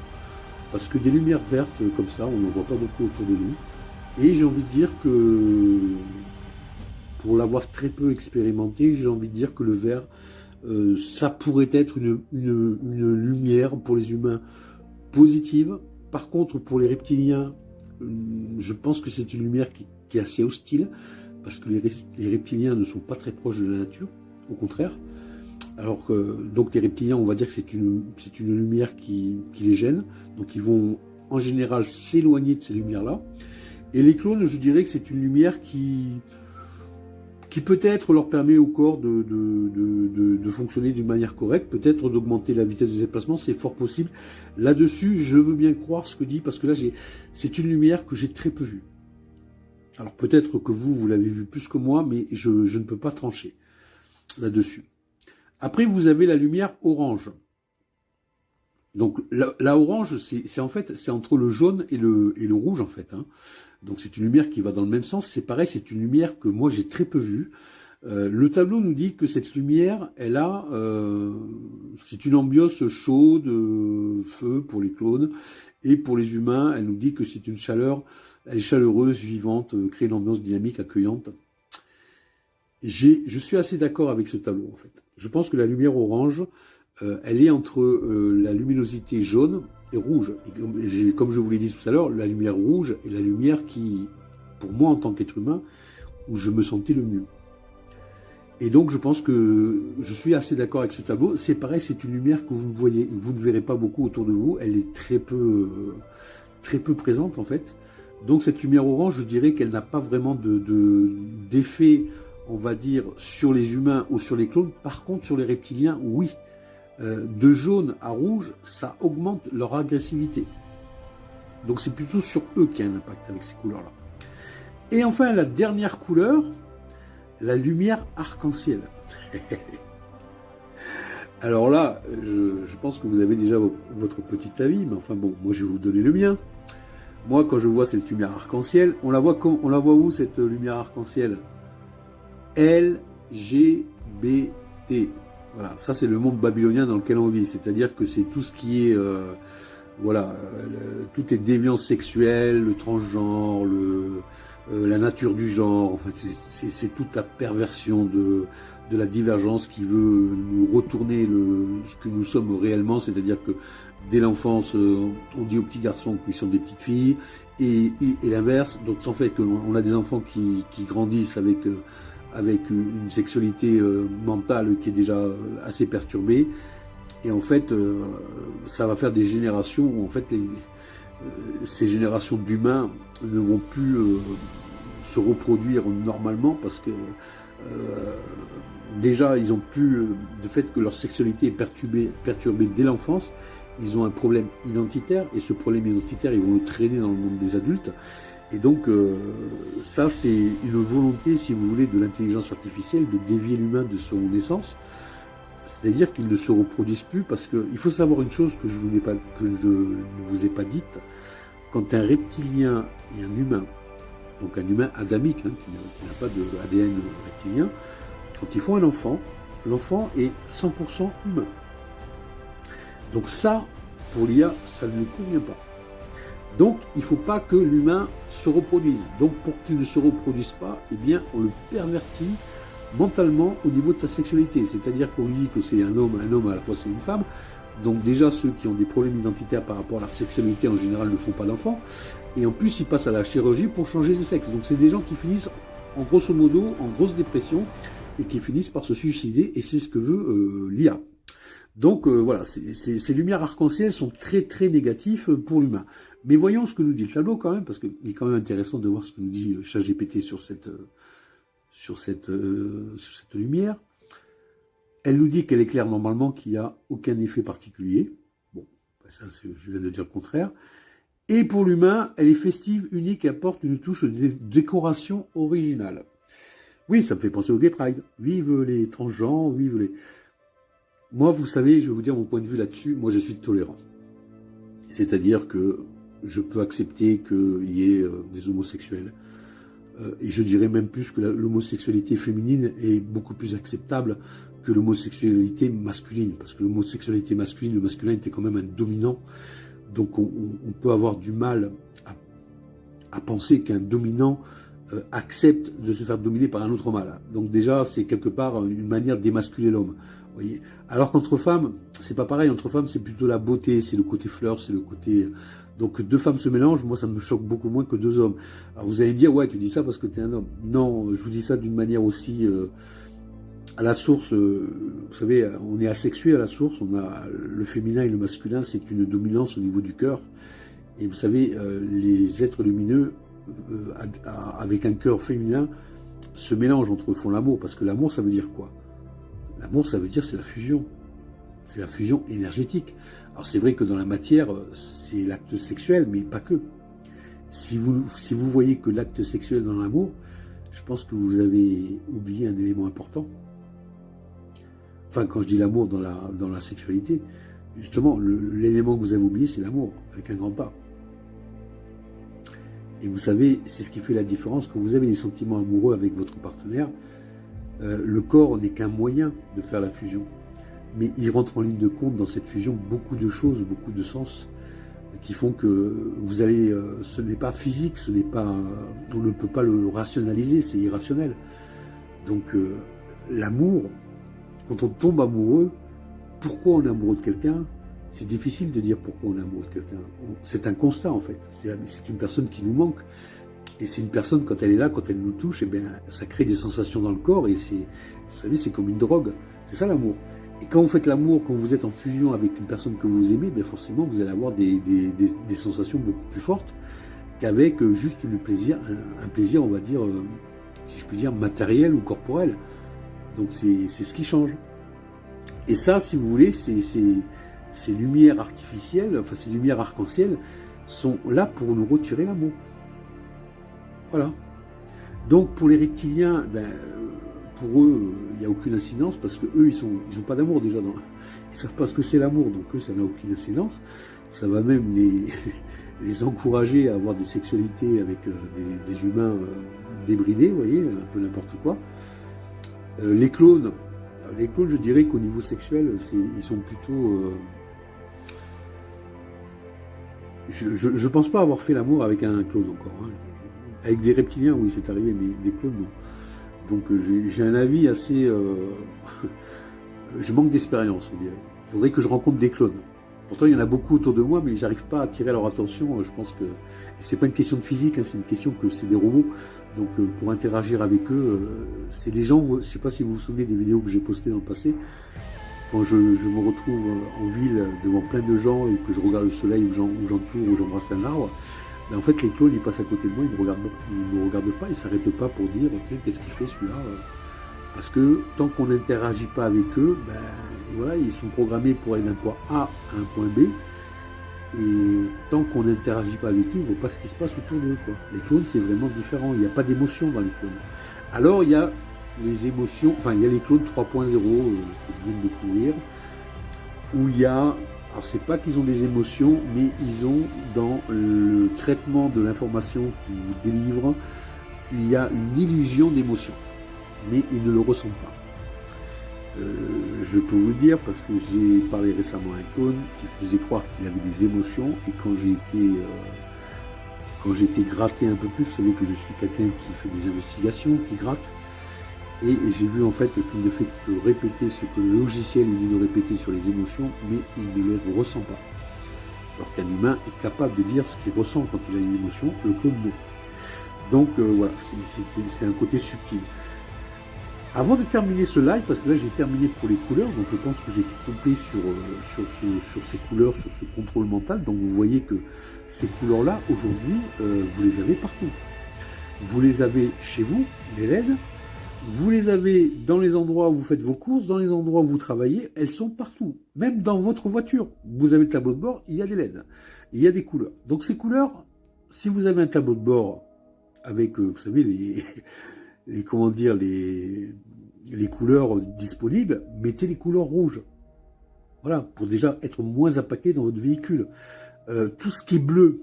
Parce que des lumières vertes comme ça, on n'en voit pas beaucoup autour de nous. Et j'ai envie de dire que pour l'avoir très peu expérimenté, j'ai envie de dire que le vert, ça pourrait être une lumière pour les humains positive. Par contre, pour les reptiliens, je pense que c'est une lumière qui est assez hostile, parce que les reptiliens ne sont pas très proches de la nature, au contraire. Alors que, donc les reptiliens, on va dire que c'est une lumière qui les gêne, donc ils vont en général s'éloigner de ces lumières-là. Et les clones, je dirais que c'est une lumière qui peut-être leur permet au corps de fonctionner d'une manière correcte, peut-être d'augmenter la vitesse de déplacement, c'est fort possible. Là-dessus, je veux bien croire ce que dit, parce que là, c'est une lumière que j'ai très peu vue. Alors peut-être que vous l'avez vue plus que moi, mais je ne peux pas trancher là-dessus. Après, vous avez la lumière orange. Donc la orange, c'est en fait, c'est entre le jaune et le rouge en fait, hein. Donc c'est une lumière qui va dans le même sens. C'est pareil, c'est une lumière que moi j'ai très peu vue. Le tableau nous dit que cette lumière, c'est une ambiance chaude, feu pour les clones, et pour les humains, elle nous dit que c'est une chaleur, elle est chaleureuse, vivante, crée une ambiance dynamique, accueillante. Je suis assez d'accord avec ce tableau en fait. Je pense que la lumière orange, elle est entre la luminosité jaune et rouge. Et comme je vous l'ai dit tout à l'heure, la lumière rouge est la lumière qui, pour moi en tant qu'être humain, où je me sentais le mieux. Et donc je pense que je suis assez d'accord avec ce tableau. C'est pareil, c'est une lumière que vous ne verrez pas beaucoup autour de vous. Elle est très peu présente en fait. Donc cette lumière orange, je dirais qu'elle n'a pas vraiment d'effet, on va dire, sur les humains ou sur les clones. Par contre, sur les reptiliens, oui. De jaune à rouge, ça augmente leur agressivité. Donc c'est plutôt sur eux qu'il y a un impact avec ces couleurs-là. Et enfin, la dernière couleur, la lumière arc-en-ciel. Alors là, je pense que vous avez déjà votre petit avis, mais enfin bon, moi je vais vous donner le mien. Moi, quand je vois cette lumière arc-en-ciel, on la voit où cette lumière arc-en-ciel? LGBT. Voilà, ça c'est le monde babylonien dans lequel on vit, c'est-à-dire que c'est tout ce qui est, toutes les déviances sexuelles, le transgenre, la nature du genre, en fait, c'est toute la perversion de la divergence qui veut nous retourner ce que nous sommes réellement, c'est-à-dire que dès l'enfance, on dit aux petits garçons qu'ils sont des petites filles, et l'inverse, donc en fait on a des enfants qui grandissent avec une sexualité mentale qui est déjà assez perturbée, et en fait ça va faire des générations où en fait ces générations d'humains ne vont plus se reproduire normalement, parce que déjà ils ont plus le fait que leur sexualité est perturbée dès l'enfance, ils ont un problème identitaire, et ce problème identitaire ils vont le traîner dans le monde des adultes. Et donc, ça, c'est une volonté, si vous voulez, de l'intelligence artificielle de dévier l'humain de son essence. C'est-à-dire qu'ils ne se reproduisent plus, parce qu'il faut savoir une chose que je ne vous ai pas dite. Quand un reptilien et un humain, donc un humain adamique, hein, qui n'a pas d'ADN reptilien, quand ils font un enfant, l'enfant est 100% humain. Donc ça, pour l'IA, ça ne lui convient pas. Donc, il ne faut pas que l'humain se reproduise. Donc, pour qu'il ne se reproduise pas, eh bien, on le pervertit mentalement au niveau de sa sexualité. C'est-à-dire qu'on dit que c'est un homme à la fois c'est une femme. Donc déjà, ceux qui ont des problèmes identitaires par rapport à leur sexualité, en général, ne font pas d'enfants. Et en plus, ils passent à la chirurgie pour changer de sexe. Donc, c'est des gens qui finissent, en grosso modo, en grosse dépression, et qui finissent par se suicider, et c'est ce que veut l'IA. Donc voilà, ces lumières arc-en-ciel sont très très négatifs pour l'humain. Mais voyons ce que nous dit le tableau quand même, parce qu'il est quand même intéressant de voir ce que nous dit ChatGPT sur cette lumière. Elle nous dit qu'elle éclaire normalement, qu'il n'y a aucun effet particulier. Bon, ça je viens de dire le contraire. Et pour l'humain, elle est festive, unique et apporte une touche de décoration originale. Oui, ça me fait penser au Gay Pride. Vive les transgenres, vive les... Moi, vous savez, je vais vous dire mon point de vue là-dessus, moi je suis tolérant. C'est-à-dire que je peux accepter qu'il y ait des homosexuels. Et je dirais même plus que l'homosexualité féminine est beaucoup plus acceptable que l'homosexualité masculine. Parce que l'homosexualité masculine, le masculin était quand même un dominant. Donc on peut avoir du mal à penser qu'un dominant accepte de se faire dominer par un autre mâle. Donc déjà, c'est quelque part une manière d'émasculer l'homme. Voyez. Alors qu'entre femmes, c'est pas pareil. Entre femmes, c'est plutôt la beauté, c'est le côté fleur, c'est le côté... Donc deux femmes se mélangent, moi ça me choque beaucoup moins que deux hommes. Alors vous allez me dire, ouais, tu dis ça parce que tu es un homme. Non, je vous dis ça d'une manière aussi... à la source, vous savez, on est asexué à la source, on a le féminin et le masculin, c'est une dominance au niveau du cœur. Et vous savez, les êtres lumineux, avec un cœur féminin, se mélangent entre eux, font l'amour. Parce que l'amour, ça veut dire quoi? L'amour, ça veut dire c'est la fusion. C'est la fusion énergétique. Alors c'est vrai que dans la matière, c'est l'acte sexuel, mais pas que. Si vous voyez que l'acte sexuel dans l'amour, je pense que vous avez oublié un élément important. Enfin, quand je dis l'amour dans la sexualité, justement, l'élément que vous avez oublié, c'est l'amour, avec un grand A. Et vous savez, c'est ce qui fait la différence. Quand vous avez des sentiments amoureux avec votre partenaire, le corps n'est qu'un moyen de faire la fusion. Mais il rentre en ligne de compte dans cette fusion beaucoup de choses, beaucoup de sens, qui font que vous allez... ce n'est pas physique, ce n'est pas... on ne peut pas le rationaliser, c'est irrationnel. Donc, l'amour, quand on tombe amoureux, pourquoi on est amoureux de quelqu'un? C'est difficile de dire pourquoi on est amoureux de quelqu'un. C'est un constat, en fait. C'est une personne qui nous manque. Et c'est une personne, quand elle est là, quand elle nous touche, eh bien, ça crée des sensations dans le corps. Et vous savez, c'est comme une drogue. C'est ça l'amour. Et quand vous faites l'amour, quand vous êtes en fusion avec une personne que vous aimez, bien forcément, vous allez avoir des sensations beaucoup plus fortes qu'avec juste un plaisir, on va dire, si je puis dire, matériel ou corporel. Donc c'est ce qui change. Et ça, si vous voulez, ces lumières artificielles, enfin ces lumières arc-en-ciel, sont là pour nous retirer l'amour. Voilà. Donc pour les reptiliens, ben, pour eux, il n'y a aucune incidence parce que eux, ils ont pas d'amour déjà. Ils savent pas ce que c'est l'amour, donc eux, ça n'a aucune incidence. Ça va même les encourager à avoir des sexualités avec des humains débridés, vous voyez, un peu n'importe quoi. Les clones, je dirais qu'au niveau sexuel, ils sont plutôt... je pense pas avoir fait l'amour avec un clone encore. Hein. Avec des reptiliens, oui, c'est arrivé, mais des clones, non. Donc j'ai un avis assez... je manque d'expérience, on dirait. Il faudrait que je rencontre des clones. Pourtant, il y en a beaucoup autour de moi, mais j'arrive pas à attirer leur attention. Je pense que c'est pas une question de physique, hein, c'est une question que c'est des robots. Donc, pour interagir avec eux, c'est des gens. Je sais pas si vous vous souvenez des vidéos que j'ai postées dans le passé. Quand je me retrouve en ville devant plein de gens et que je regarde le soleil ou j'entoure ou j'embrasse un arbre, ben en fait, les clones, ils passent à côté de moi, ils me regardent pas, ils s'arrêtent pas pour dire, tiens, qu'est-ce qu'il fait celui-là? Parce que tant qu'on n'interagit pas avec eux, ben voilà, ils sont programmés pour aller d'un point A à un point B. Et tant qu'on n'interagit pas avec eux, on ne voit pas ce qui se passe autour d'eux. Les clones, c'est vraiment différent. Il n'y a pas d'émotion dans les clones. Alors, il y a les émotions, enfin, il y a les clones 3.0 que je viens de découvrir, où il y a, alors c'est pas qu'ils ont des émotions, mais ils ont dans le traitement de l'information qu'ils vous délivrent, il y a une illusion d'émotion. Mais ils ne le ressentent pas. Je peux vous le dire parce que j'ai parlé récemment à un clone qui faisait croire qu'il avait des émotions et quand j'ai été gratté un peu plus, vous savez que je suis quelqu'un qui fait des investigations, qui gratte, et j'ai vu en fait qu'il ne fait que répéter ce que le logiciel lui dit de répéter sur les émotions, mais il ne les ressent pas. Alors qu'un humain est capable de dire ce qu'il ressent quand il a une émotion, le clone non. Donc voilà, c'est un côté subtil. Avant de terminer ce live, parce que là j'ai terminé pour les couleurs, donc je pense que j'ai été complet sur ces couleurs, sur ce contrôle mental. Donc vous voyez que ces couleurs-là, aujourd'hui, vous les avez partout. Vous les avez chez vous, les LED. Vous les avez dans les endroits où vous faites vos courses, dans les endroits où vous travaillez. Elles sont partout. Même dans votre voiture. Vous avez le tableau de bord, il y a des LED. Il y a des couleurs. Donc ces couleurs, si vous avez un tableau de bord avec, vous savez, les couleurs disponibles, mettez les couleurs rouges. Voilà, pour déjà être moins impacté dans votre véhicule. Tout ce qui est bleu,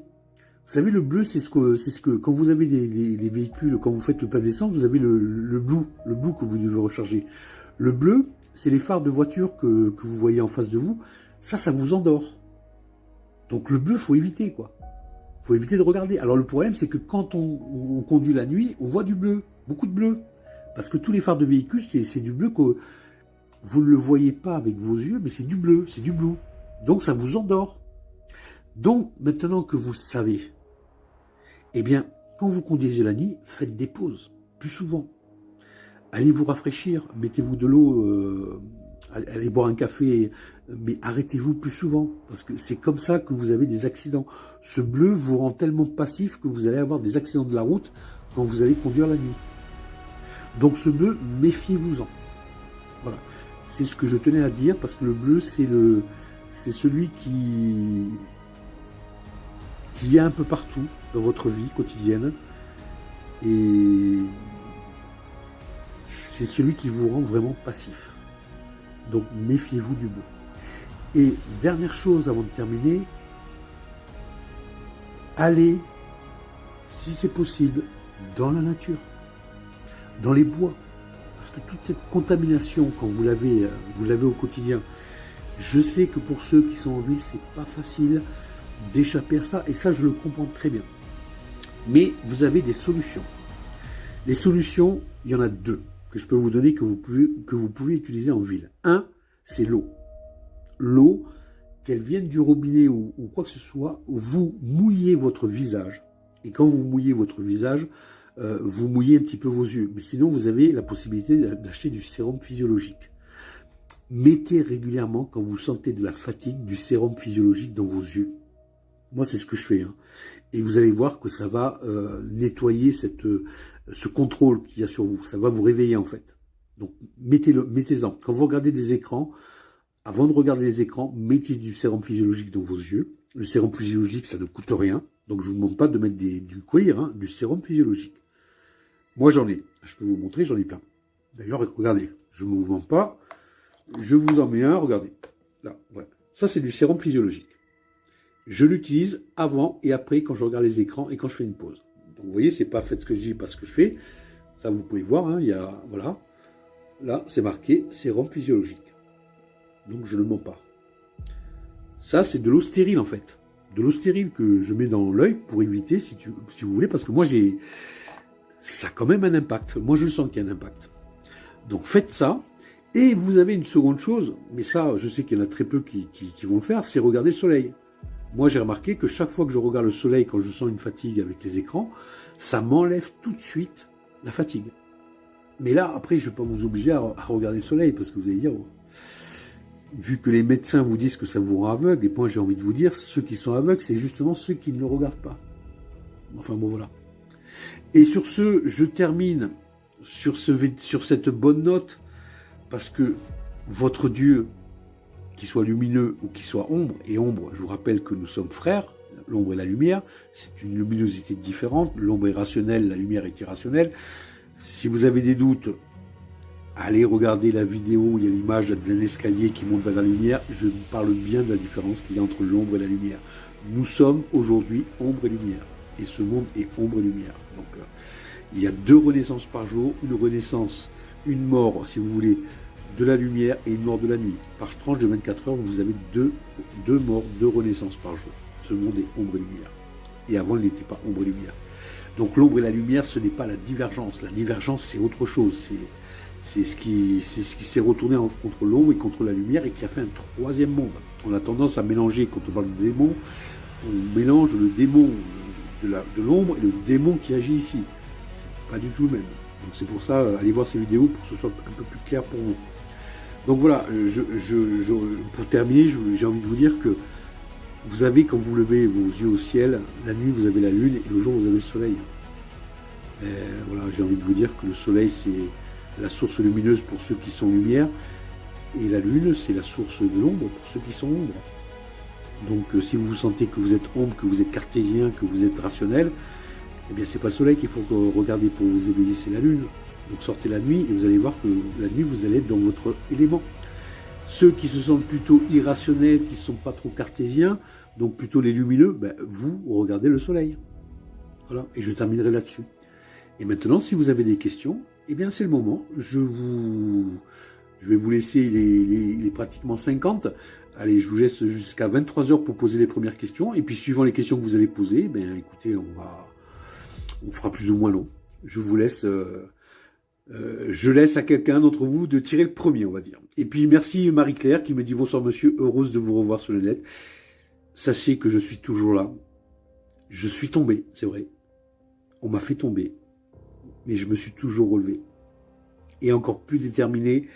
vous savez, le bleu, c'est ce que quand vous avez des véhicules, quand vous faites le plein d'essence, vous avez le blue que vous devez recharger. Le bleu, c'est les phares de voiture que vous voyez en face de vous. Ça vous endort. Donc le bleu, faut éviter, quoi. faut éviter de regarder. Alors le problème, c'est que quand on conduit la nuit, on voit du bleu, beaucoup de bleu. Parce que tous les phares de véhicules, c'est du bleu que vous ne le voyez pas avec vos yeux, mais c'est du bleu, c'est du bleu. Donc ça vous endort. Donc maintenant que vous savez, eh bien, quand vous conduisez la nuit, faites des pauses, plus souvent. Allez vous rafraîchir, mettez-vous de l'eau, allez boire un café, mais arrêtez-vous plus souvent, parce que c'est comme ça que vous avez des accidents. Ce bleu vous rend tellement passif que vous allez avoir des accidents de la route quand vous allez conduire la nuit. Donc ce bleu, méfiez-vous-en. Voilà, c'est ce que je tenais à dire, parce que le bleu, c'est celui qui est un peu partout dans votre vie quotidienne, et c'est celui qui vous rend vraiment passif. Donc méfiez-vous du bleu. Et dernière chose avant de terminer, allez, si c'est possible, dans la nature, dans les bois, parce que toute cette contamination, quand vous l'avez au quotidien, je sais que pour ceux qui sont en ville, c'est pas facile d'échapper à ça, et ça je le comprends très bien. Mais vous avez des solutions. Les solutions, il y en a deux que je peux vous donner, que vous pouvez utiliser en ville. Un, c'est l'eau. L'eau, qu'elle vienne du robinet ou quoi que ce soit, vous mouillez votre visage. Et quand vous mouillez votre visage, vous mouillez un petit peu vos yeux. Mais sinon, vous avez la possibilité d'acheter du sérum physiologique. Mettez régulièrement, quand vous sentez de la fatigue, du sérum physiologique dans vos yeux. Moi, c'est ce que je fais. Hein. Et vous allez voir que ça va nettoyer ce contrôle qu'il y a sur vous. Ça va vous réveiller, en fait. Donc, mettez-en. Quand vous regardez des écrans, avant de regarder les écrans, mettez du sérum physiologique dans vos yeux. Le sérum physiologique, ça ne coûte rien. Donc, je ne vous demande pas de mettre du cuir, hein, du sérum physiologique. Moi, j'en ai. Je peux vous montrer, j'en ai plein. D'ailleurs, regardez, je ne vous mens pas. Je vous en mets un, regardez. Là, voilà. Ça, c'est du sérum physiologique. Je l'utilise avant et après quand je regarde les écrans et quand je fais une pause. Donc, vous voyez, c'est pas fait ce que je dis, pas ce que je fais. Ça, vous pouvez voir, hein, il y a, voilà. Là, c'est marqué sérum physiologique. Donc, je ne mens pas. Ça, c'est de l'eau stérile, en fait. De l'eau stérile que je mets dans l'œil pour éviter, si vous voulez, parce que moi, ça a quand même un impact. Moi, je sens qu'il y a un impact. Donc, faites ça. Et vous avez une seconde chose, mais ça, je sais qu'il y en a très peu qui vont le faire, c'est regarder le soleil. Moi, j'ai remarqué que chaque fois que je regarde le soleil, quand je sens une fatigue avec les écrans, ça m'enlève tout de suite la fatigue. Mais là, après, je ne vais pas vous obliger à regarder le soleil, parce que vous allez dire, vu que les médecins vous disent que ça vous rend aveugle, et moi, j'ai envie de vous dire, ceux qui sont aveugles, c'est justement ceux qui ne le regardent pas. Enfin, bon, voilà. Et sur ce, je termine sur cette bonne note, parce que votre Dieu, qu'il soit lumineux ou qu'il soit ombre, et ombre, je vous rappelle que nous sommes frères, l'ombre et la lumière, c'est une luminosité différente, l'ombre est rationnelle, la lumière est irrationnelle. Si vous avez des doutes, allez regarder la vidéo où il y a l'image d'un escalier qui monte vers la lumière, je vous parle bien de la différence qu'il y a entre l'ombre et la lumière. Nous sommes aujourd'hui ombre et lumière, et ce monde est ombre et lumière. Donc il y a 2 renaissances par jour, une renaissance, une mort, si vous voulez, de la lumière et une mort de la nuit. Par tranche de 24 heures, vous avez deux morts, 2 renaissances par jour. Ce monde est ombre et lumière. Et avant, il n'était pas ombre et lumière. Donc l'ombre et la lumière, ce n'est pas la divergence. La divergence, c'est autre chose. C'est ce qui s'est retourné contre l'ombre et contre la lumière et qui a fait un 3e monde. On a tendance à mélanger, quand on parle de démon, on mélange le démon de l'ombre et le démon qui agit ici. C'est pas du tout le même. Donc c'est pour ça, allez voir ces vidéos pour que ce soit un peu plus clair pour vous. Donc voilà, pour terminer, j'ai envie de vous dire que vous avez, quand vous levez vos yeux au ciel, la nuit vous avez la lune et le jour vous avez le soleil. Voilà, j'ai envie de vous dire que le soleil c'est la source lumineuse pour ceux qui sont lumière et la lune c'est la source de l'ombre pour ceux qui sont ombre. Donc si vous sentez que vous êtes ombre, que vous êtes cartésien, que vous êtes rationnel, eh bien c'est pas le soleil qu'il faut regarder pour vous éveiller, c'est la lune. Donc sortez la nuit et vous allez voir que la nuit vous allez être dans votre élément. Ceux qui se sentent plutôt irrationnels, qui ne sont pas trop cartésiens, donc plutôt les lumineux, ben, vous regardez le soleil. Voilà, et je terminerai là-dessus. Et maintenant, si vous avez des questions, eh bien c'est le moment. Je vais vous laisser les pratiquement 50 Allez, je vous laisse jusqu'à 23 h pour poser les premières questions. Et puis, suivant les questions que vous allez poser, ben, écoutez, on fera plus ou moins long. Je vous laisse, je laisse à quelqu'un d'entre vous de tirer le premier, on va dire. Et puis, merci Marie-Claire qui me dit bonsoir monsieur, heureuse de vous revoir sur le net. Sachez que je suis toujours là. Je suis tombé, c'est vrai. On m'a fait tomber. Mais je me suis toujours relevé. Et encore plus déterminé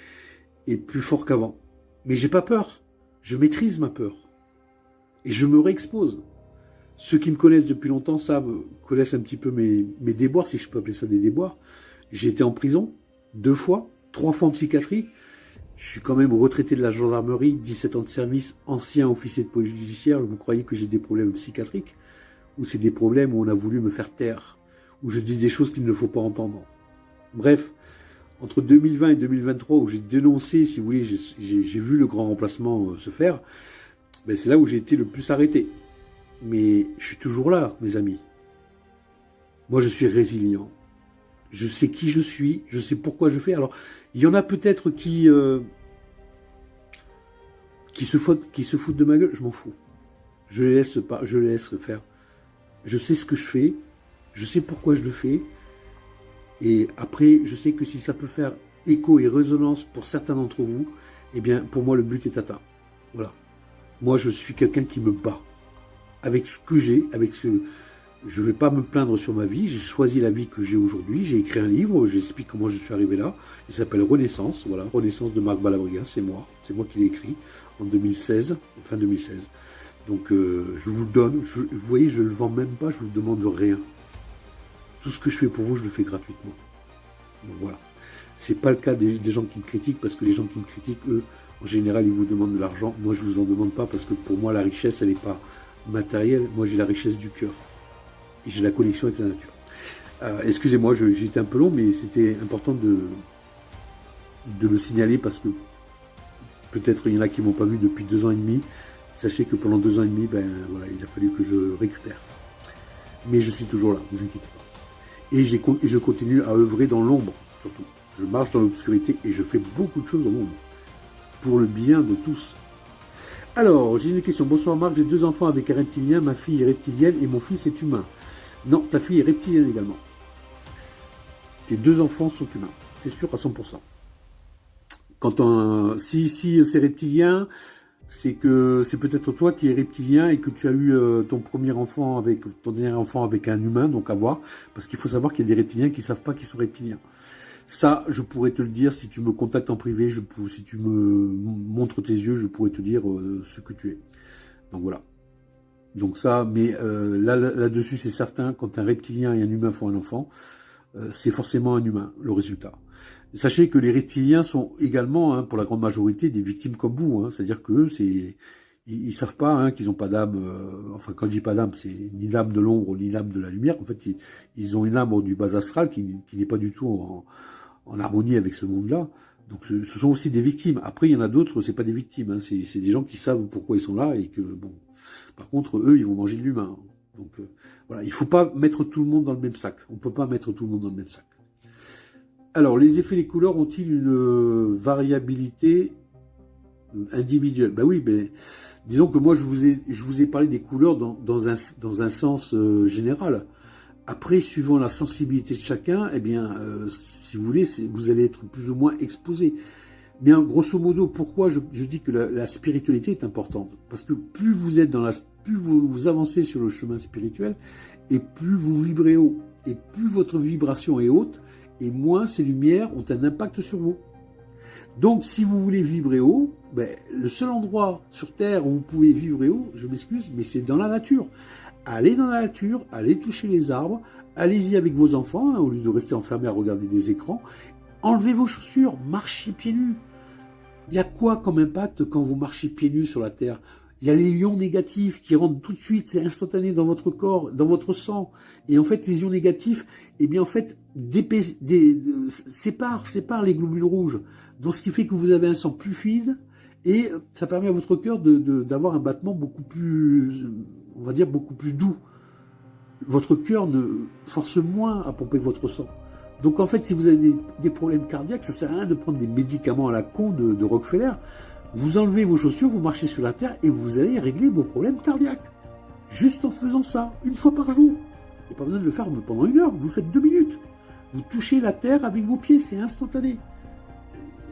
et plus fort qu'avant. Mais j'ai pas peur. Je maîtrise ma peur. Et je me réexpose. Ceux qui me connaissent depuis longtemps connaissent un petit peu mes déboires, si je peux appeler ça des déboires. J'ai été en prison 2 fois, 3 fois en psychiatrie. Je suis quand même retraité de la gendarmerie, 17 ans de service, ancien officier de police judiciaire. Vous croyez que j'ai des problèmes psychiatriques? Ou c'est des problèmes où on a voulu me faire taire? Où je dis des choses qu'il ne faut pas entendre? Bref, entre 2020 et 2023, où j'ai dénoncé, si vous voulez, j'ai vu le grand remplacement se faire, ben c'est là où j'ai été le plus arrêté. Mais je suis toujours là, mes amis. Moi, je suis résilient. Je sais qui je suis, je sais pourquoi je fais. Alors, il y en a peut-être qui se foutent de ma gueule, je m'en fous. Je les laisse faire. Je sais ce que je fais, je sais pourquoi je le fais. Et après, je sais que si ça peut faire écho et résonance pour certains d'entre vous, eh bien, pour moi, le but est atteint. Voilà. Moi, je suis quelqu'un qui me bat. Avec ce que j'ai, je ne vais pas me plaindre sur ma vie. J'ai choisi la vie que j'ai aujourd'hui. J'ai écrit un livre, j'explique comment je suis arrivé là. Il s'appelle Renaissance. Voilà, Renaissance de Marc Balabriga, c'est moi. C'est moi qui l'ai écrit en 2016, fin 2016. Donc, je vous le donne. Vous voyez, je ne le vends même pas, je ne vous demande rien. Tout ce que je fais pour vous, je le fais gratuitement. Donc voilà. C'est pas le cas des gens qui me critiquent, parce que les gens qui me critiquent, eux, en général, ils vous demandent de l'argent. Moi, je vous en demande pas, parce que pour moi, la richesse, elle n'est pas matérielle. Moi, j'ai la richesse du cœur. Et j'ai la connexion avec la nature. Excusez-moi, j'ai été un peu long, mais c'était important de le signaler, parce que peut-être il y en a qui m'ont pas vu depuis 2 ans et demi. Sachez que pendant 2 ans et demi, ben voilà, il a fallu que je récupère. Mais je suis toujours là, ne vous inquiétez pas. Et je continue à œuvrer dans l'ombre, surtout. Je marche dans l'obscurité et je fais beaucoup de choses dans l'ombre. Pour le bien de tous. Alors, j'ai une question. Bonsoir Marc, j'ai 2 enfants avec un reptilien. Ma fille est reptilienne et mon fils est humain. Non, ta fille est reptilienne également. Tes 2 enfants sont humains. C'est sûr à 100%. Si c'est reptilien, c'est que c'est peut-être toi qui es reptilien et que tu as eu ton dernier enfant avec un humain, donc à voir, parce qu'il faut savoir qu'il y a des reptiliens qui ne savent pas qu'ils sont reptiliens. Ça, je pourrais te le dire si tu me contactes en privé, si tu me montres tes yeux, je pourrais te dire ce que tu es. Donc voilà. Donc ça, mais là-dessus, c'est certain, quand un reptilien et un humain font un enfant, c'est forcément un humain, le résultat. Sachez que les reptiliens sont également, pour la grande majorité, des victimes comme vous. C'est-à-dire qu'eux, ils savent pas qu'ils n'ont pas d'âme. Enfin, quand je dis pas d'âme, c'est ni l'âme de l'ombre ni l'âme de la lumière. En fait, ils ont une âme du bas astral qui n'est pas du tout en harmonie avec ce monde-là. Donc, ce sont aussi des victimes. Après, il y en a d'autres, c'est pas des victimes. C'est des gens qui savent pourquoi ils sont là et que bon. Par contre, eux, ils vont manger de l'humain. Donc voilà, il faut pas mettre tout le monde dans le même sac. On peut pas mettre tout le monde dans le même sac. Alors, les effets, les couleurs ont-ils une variabilité individuelle? Ben oui, mais disons que moi, je vous ai parlé des couleurs dans un sens général. Après, suivant la sensibilité de chacun, eh bien, si vous voulez, vous allez être plus ou moins exposé. Mais grosso modo, pourquoi je dis que la spiritualité est importante? Parce que plus vous êtes plus vous avancez sur le chemin spirituel, et plus vous vibrez haut, et plus votre vibration est haute, et moins ces lumières ont un impact sur vous. Donc, si vous voulez vibrer haut, le seul endroit sur Terre où vous pouvez vibrer haut, je m'excuse, mais c'est dans la nature. Allez dans la nature, allez toucher les arbres, allez-y avec vos enfants, au lieu de rester enfermés à regarder des écrans. Enlevez vos chaussures, marchez pieds nus. Il y a quoi comme impact quand vous marchez pieds nus sur la Terre? Il y a les ions négatifs qui rentrent tout de suite, c'est instantané dans votre corps, dans votre sang. Et en fait, les ions négatifs, eh bien en fait, séparent les globules rouges. Donc ce qui fait que vous avez un sang plus fluide et ça permet à votre cœur d'avoir un battement beaucoup plus, on va dire, beaucoup plus doux. Votre cœur ne force moins à pomper votre sang. Donc en fait, si vous avez des problèmes cardiaques, ça sert à rien de prendre des médicaments à la con de Rockefeller. Vous enlevez vos chaussures, vous marchez sur la terre et vous allez régler vos problèmes cardiaques. Juste en faisant ça, une fois par jour. Il n'y a pas besoin de le faire pendant 1 heure, vous faites 2 minutes. Vous touchez la terre avec vos pieds, c'est instantané.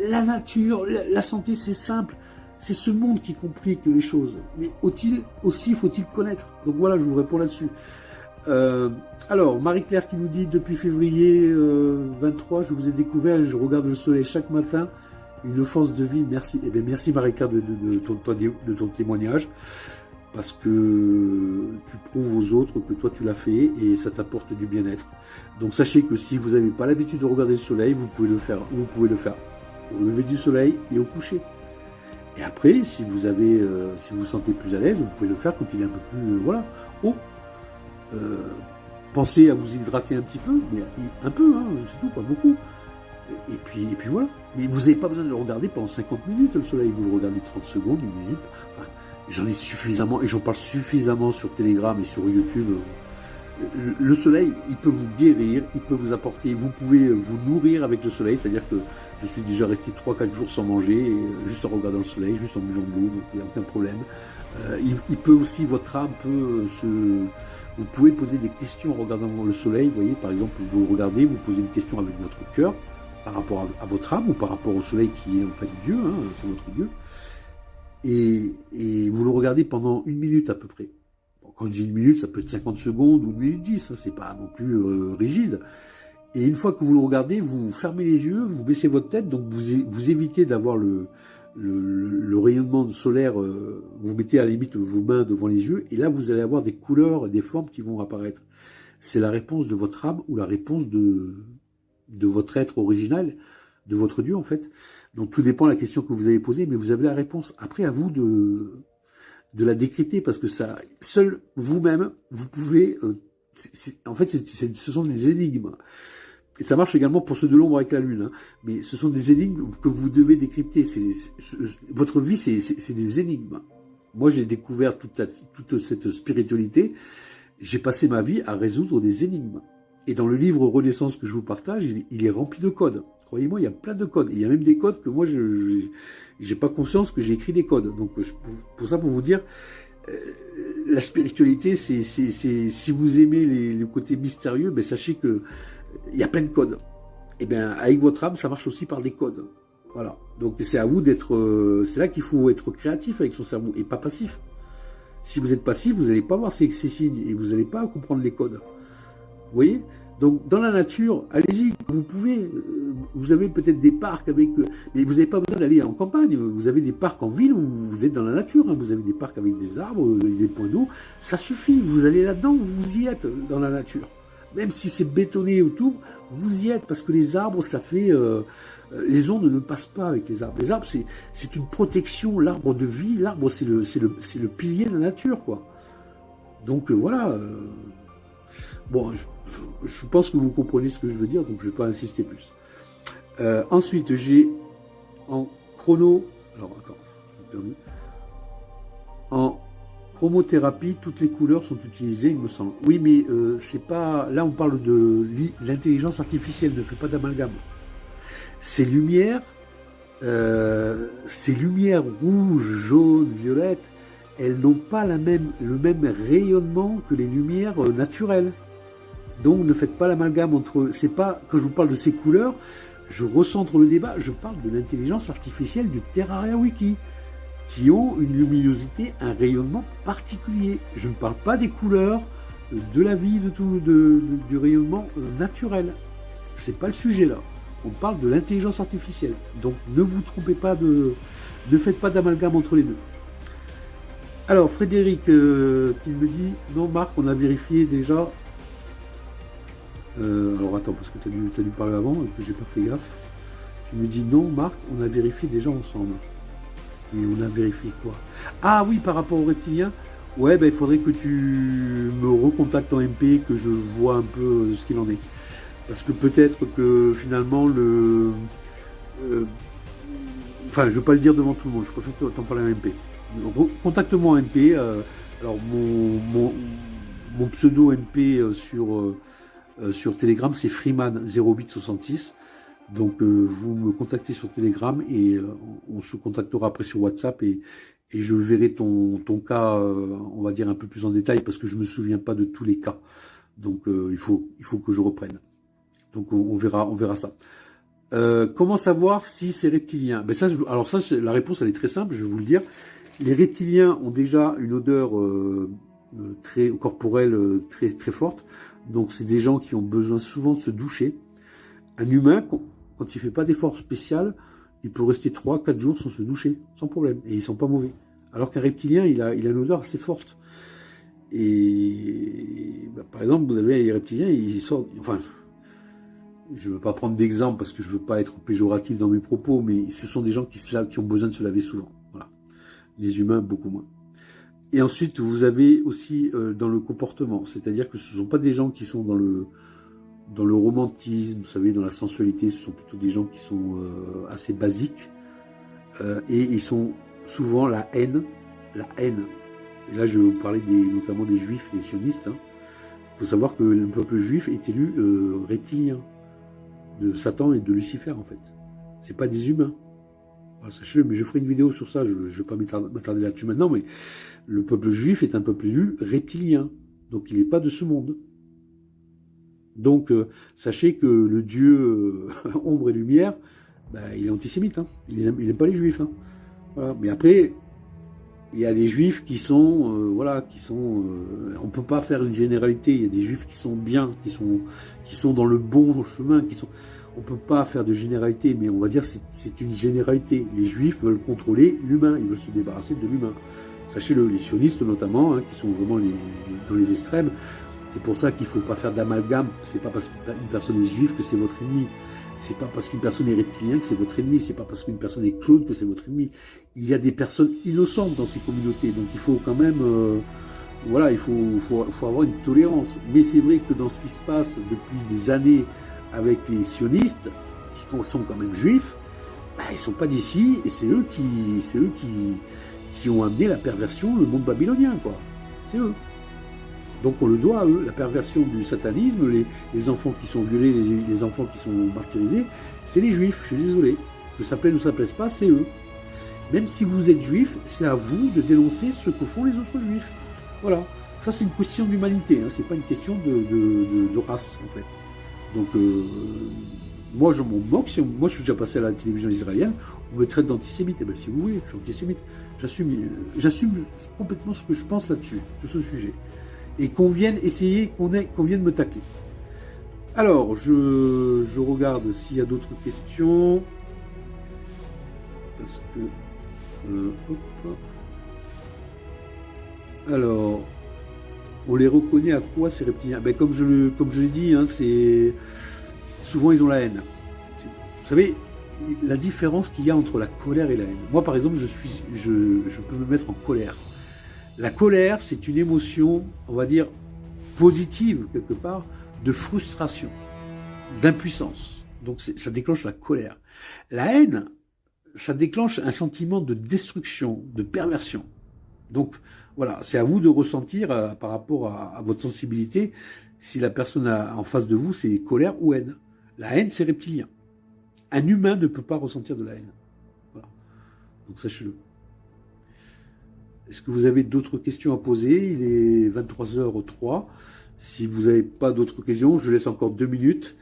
La nature, la santé, c'est simple. C'est ce monde qui complique les choses. Mais aussi faut-il connaître. Donc voilà, je vous réponds là-dessus. Alors, Marie-Claire qui nous dit, depuis février 23, je vous ai découvert et je regarde le soleil chaque matin. Une force de vie, merci. Eh bien, merci Marie-Claire de ton témoignage. Parce que tu prouves aux autres que toi tu l'as fait et ça t'apporte du bien-être. Donc sachez que si vous n'avez pas l'habitude de regarder le soleil, vous pouvez le faire au lever du soleil et au coucher. Et après, si vous vous sentez plus à l'aise, vous pouvez le faire quand il est un peu plus haut. Pensez à vous hydrater un petit peu, mais un peu, hein, c'est tout, pas beaucoup. Et puis voilà. Mais vous n'avez pas besoin de le regarder pendant 50 minutes le soleil, vous le regardez 30 secondes, 1 minute. Enfin, j'en ai suffisamment, et j'en parle suffisamment sur Telegram et sur YouTube. Le soleil, il peut vous guérir, il peut vous apporter, vous pouvez vous nourrir avec le soleil, c'est-à-dire que je suis déjà resté 3-4 jours sans manger, juste en regardant le soleil, juste en buvant de l'eau, donc il n'y a aucun problème. Il peut aussi, votre âme peut vous pouvez poser des questions en regardant le soleil, vous voyez, par exemple, vous le regardez, vous posez une question avec votre cœur, par rapport à votre âme, ou par rapport au soleil qui est en fait Dieu, hein, c'est votre Dieu, et vous le regardez pendant 1 minute à peu près. Quand je dis 1 minute, ça peut être 50 secondes ou 1 minute 10, hein, c'est pas non plus rigide. Et une fois que vous le regardez, vous fermez les yeux, vous baissez votre tête, donc vous évitez d'avoir le rayonnement solaire, vous mettez à la limite vos mains devant les yeux, et là vous allez avoir des couleurs et des formes qui vont apparaître. C'est la réponse de votre âme ou la réponse de votre être original, de votre Dieu en fait. Donc tout dépend de la question que vous avez posée, mais vous avez la réponse. Après, à vous de la décrypter, parce que ça, seul vous-même, vous pouvez... en fait, ce sont des énigmes. Et ça marche également pour ceux de l'ombre avec la lune. Hein. Mais ce sont des énigmes que vous devez décrypter. Votre vie, c'est des énigmes. Moi, j'ai découvert toute cette spiritualité. J'ai passé ma vie à résoudre des énigmes. Et dans le livre Renaissance que je vous partage, il est rempli de codes. Croyez-moi, il y a plein de codes. Et il y a même des codes que moi, je n'ai pas conscience que j'ai écrit des codes. Donc, pour vous dire, la spiritualité, si vous aimez le côté mystérieux, ben, sachez que il y a plein de codes. Et bien, avec votre âme, ça marche aussi par des codes. Voilà. Donc, c'est à vous d'être... c'est là qu'il faut être créatif avec son cerveau et pas passif. Si vous êtes passif, vous n'allez pas voir ces signes et vous n'allez pas comprendre les codes. Vous voyez ? Donc, dans la nature, allez-y, vous pouvez. Vous avez peut-être des parcs avec... mais vous n'avez pas besoin d'aller en campagne. Vous avez des parcs en ville où vous êtes dans la nature. Hein. Vous avez des parcs avec des arbres, des points d'eau. Ça suffit. Vous allez là-dedans, vous y êtes dans la nature. Même si c'est bétonné autour, vous y êtes. Parce que les arbres, ça fait... les ondes ne passent pas avec les arbres. Les arbres, c'est une protection. L'arbre de vie, l'arbre, c'est le pilier de la nature, quoi. Donc, voilà... Bon, je pense que vous comprenez ce que je veux dire, donc je ne vais pas insister plus. Ensuite, j'ai en chrono... Alors, attends, j'ai perdu. En chromothérapie, toutes les couleurs sont utilisées, il me semble. Oui, mais c'est pas... Là, on parle de l'intelligence artificielle, ne fait pas d'amalgame. Ces lumières rouges, jaunes, violettes, elles n'ont pas le même rayonnement que les lumières naturelles. Donc ne faites pas l'amalgame entre... C'est pas, quand je vous parle de ces couleurs, je recentre le débat, je parle de l'intelligence artificielle du Terraria Wiki, qui ont une luminosité, un rayonnement particulier. Je ne parle pas des couleurs, de la vie, du rayonnement naturel. C'est pas le sujet là. On parle de l'intelligence artificielle. Donc ne vous trompez pas ne faites pas d'amalgame entre les deux. Alors Frédéric qui me dit, non Marc, on a vérifié déjà... alors attends, parce que tu as dû parler avant et que j'ai pas fait gaffe. Tu me dis non Marc, on a vérifié déjà ensemble. Mais on a vérifié quoi? Ah oui, par rapport aux reptiliens. Ouais, ben il faudrait que tu me recontactes en MP, que je vois un peu ce qu'il en est. Parce que peut-être que finalement enfin, je ne veux pas le dire devant tout le monde, je préfère t'en parler en MP. Contacte-moi en MP. Alors mon pseudo MP sur Telegram, c'est Freeman0866. Donc vous me contactez sur Telegram et on se contactera après sur WhatsApp et je verrai ton cas, on va dire un peu plus en détail parce que je me souviens pas de tous les cas. Donc il faut que je reprenne. Donc on verra ça. Comment savoir si c'est reptilien? Ben ça, alors ça, la réponse elle est très simple, je vais vous le dire. Les reptiliens ont déjà une odeur très corporelle très très forte. Donc c'est des gens qui ont besoin souvent de se doucher. Un humain, quand il fait pas d'effort spécial, il peut rester 3-4 jours sans se doucher, sans problème. Et ils sont pas mauvais. Alors qu'un reptilien, il a une odeur assez forte. Et bah, par exemple, vous avez les reptiliens, ils sortent. Enfin, je ne veux pas prendre d'exemple parce que je ne veux pas être péjoratif dans mes propos, mais ce sont des gens qui ont besoin de se laver souvent. Voilà. Les humains, beaucoup moins. Et ensuite, vous avez aussi dans le comportement, c'est-à-dire que ce ne sont pas des gens qui sont dans le romantisme, vous savez, dans la sensualité, ce sont plutôt des gens qui sont assez basiques, et ils sont souvent la haine. Et là, je vais vous parler notamment des juifs, des sionistes. Hein. Il faut savoir que le peuple juif est élu reptilien, de Satan et de Lucifer, en fait. C'est pas des humains. Voilà, sachez-le, mais je ferai une vidéo sur ça, je ne vais pas m'attarder là-dessus maintenant, mais le peuple juif est un peuple élu reptilien, donc il n'est pas de ce monde. Donc, sachez que le Dieu ombre et lumière, bah, il est antisémite, hein. Il n'aime pas les juifs. Hein. Voilà. Mais après, il y a des juifs qui sont, on peut pas faire une généralité. Il y a des juifs qui sont bien, qui sont dans le bon chemin, on peut pas faire de généralité, mais on va dire c'est une généralité. Les juifs veulent contrôler l'humain, ils veulent se débarrasser de l'humain. Sachez-le, les sionistes notamment, hein, qui sont vraiment dans les extrêmes. C'est pour ça qu'il faut pas faire d'amalgame. C'est pas parce qu'une personne est juive que c'est votre ennemi. C'est pas parce qu'une personne est reptilienne que c'est votre ennemi. C'est pas parce qu'une personne est clown que c'est votre ennemi. Il y a des personnes innocentes dans ces communautés. Donc il faut quand même, il faut avoir une tolérance. Mais c'est vrai que dans ce qui se passe depuis des années avec les sionistes, qui sont quand même juifs, bah, ils sont pas d'ici et c'est eux qui ont amené la perversion, le monde babylonien, quoi. C'est eux. Donc on le doit à eux, la perversion du satanisme, les enfants qui sont violés, les enfants qui sont martyrisés, c'est les juifs, je suis désolé. Que ça plaise ou ça plaise pas, c'est eux. Même si vous êtes juif, c'est à vous de dénoncer ce que font les autres juifs. Voilà. Ça c'est une question d'humanité, hein. C'est pas une question de race en fait. Donc moi je m'en moque, moi je suis déjà passé à la télévision israélienne, on me traite d'antisémite, et bien si vous voulez, je suis antisémite. J'assume complètement ce que je pense là-dessus, sur ce sujet. Et qu'on vienne me tacler. Alors, je regarde s'il y a d'autres questions. Parce que... Alors, on les reconnaît à quoi ces reptiliens? Ben, comme je l'ai dit, hein, souvent ils ont la haine. Vous savez, la différence qu'il y a entre la colère et la haine. Moi, par exemple, je peux me mettre en colère. La colère, c'est une émotion, on va dire, positive, quelque part, de frustration, d'impuissance. Donc, ça déclenche la colère. La haine, ça déclenche un sentiment de destruction, de perversion. Donc, voilà, c'est à vous de ressentir par rapport à votre sensibilité, si la personne en face de vous, c'est colère ou haine. La haine, c'est reptilien. Un humain ne peut pas ressentir de la haine. Voilà. Donc, sachez-le. Est-ce que vous avez d'autres questions à poser? Il est 23h03. Si vous n'avez pas d'autres questions, je laisse encore 2 minutes.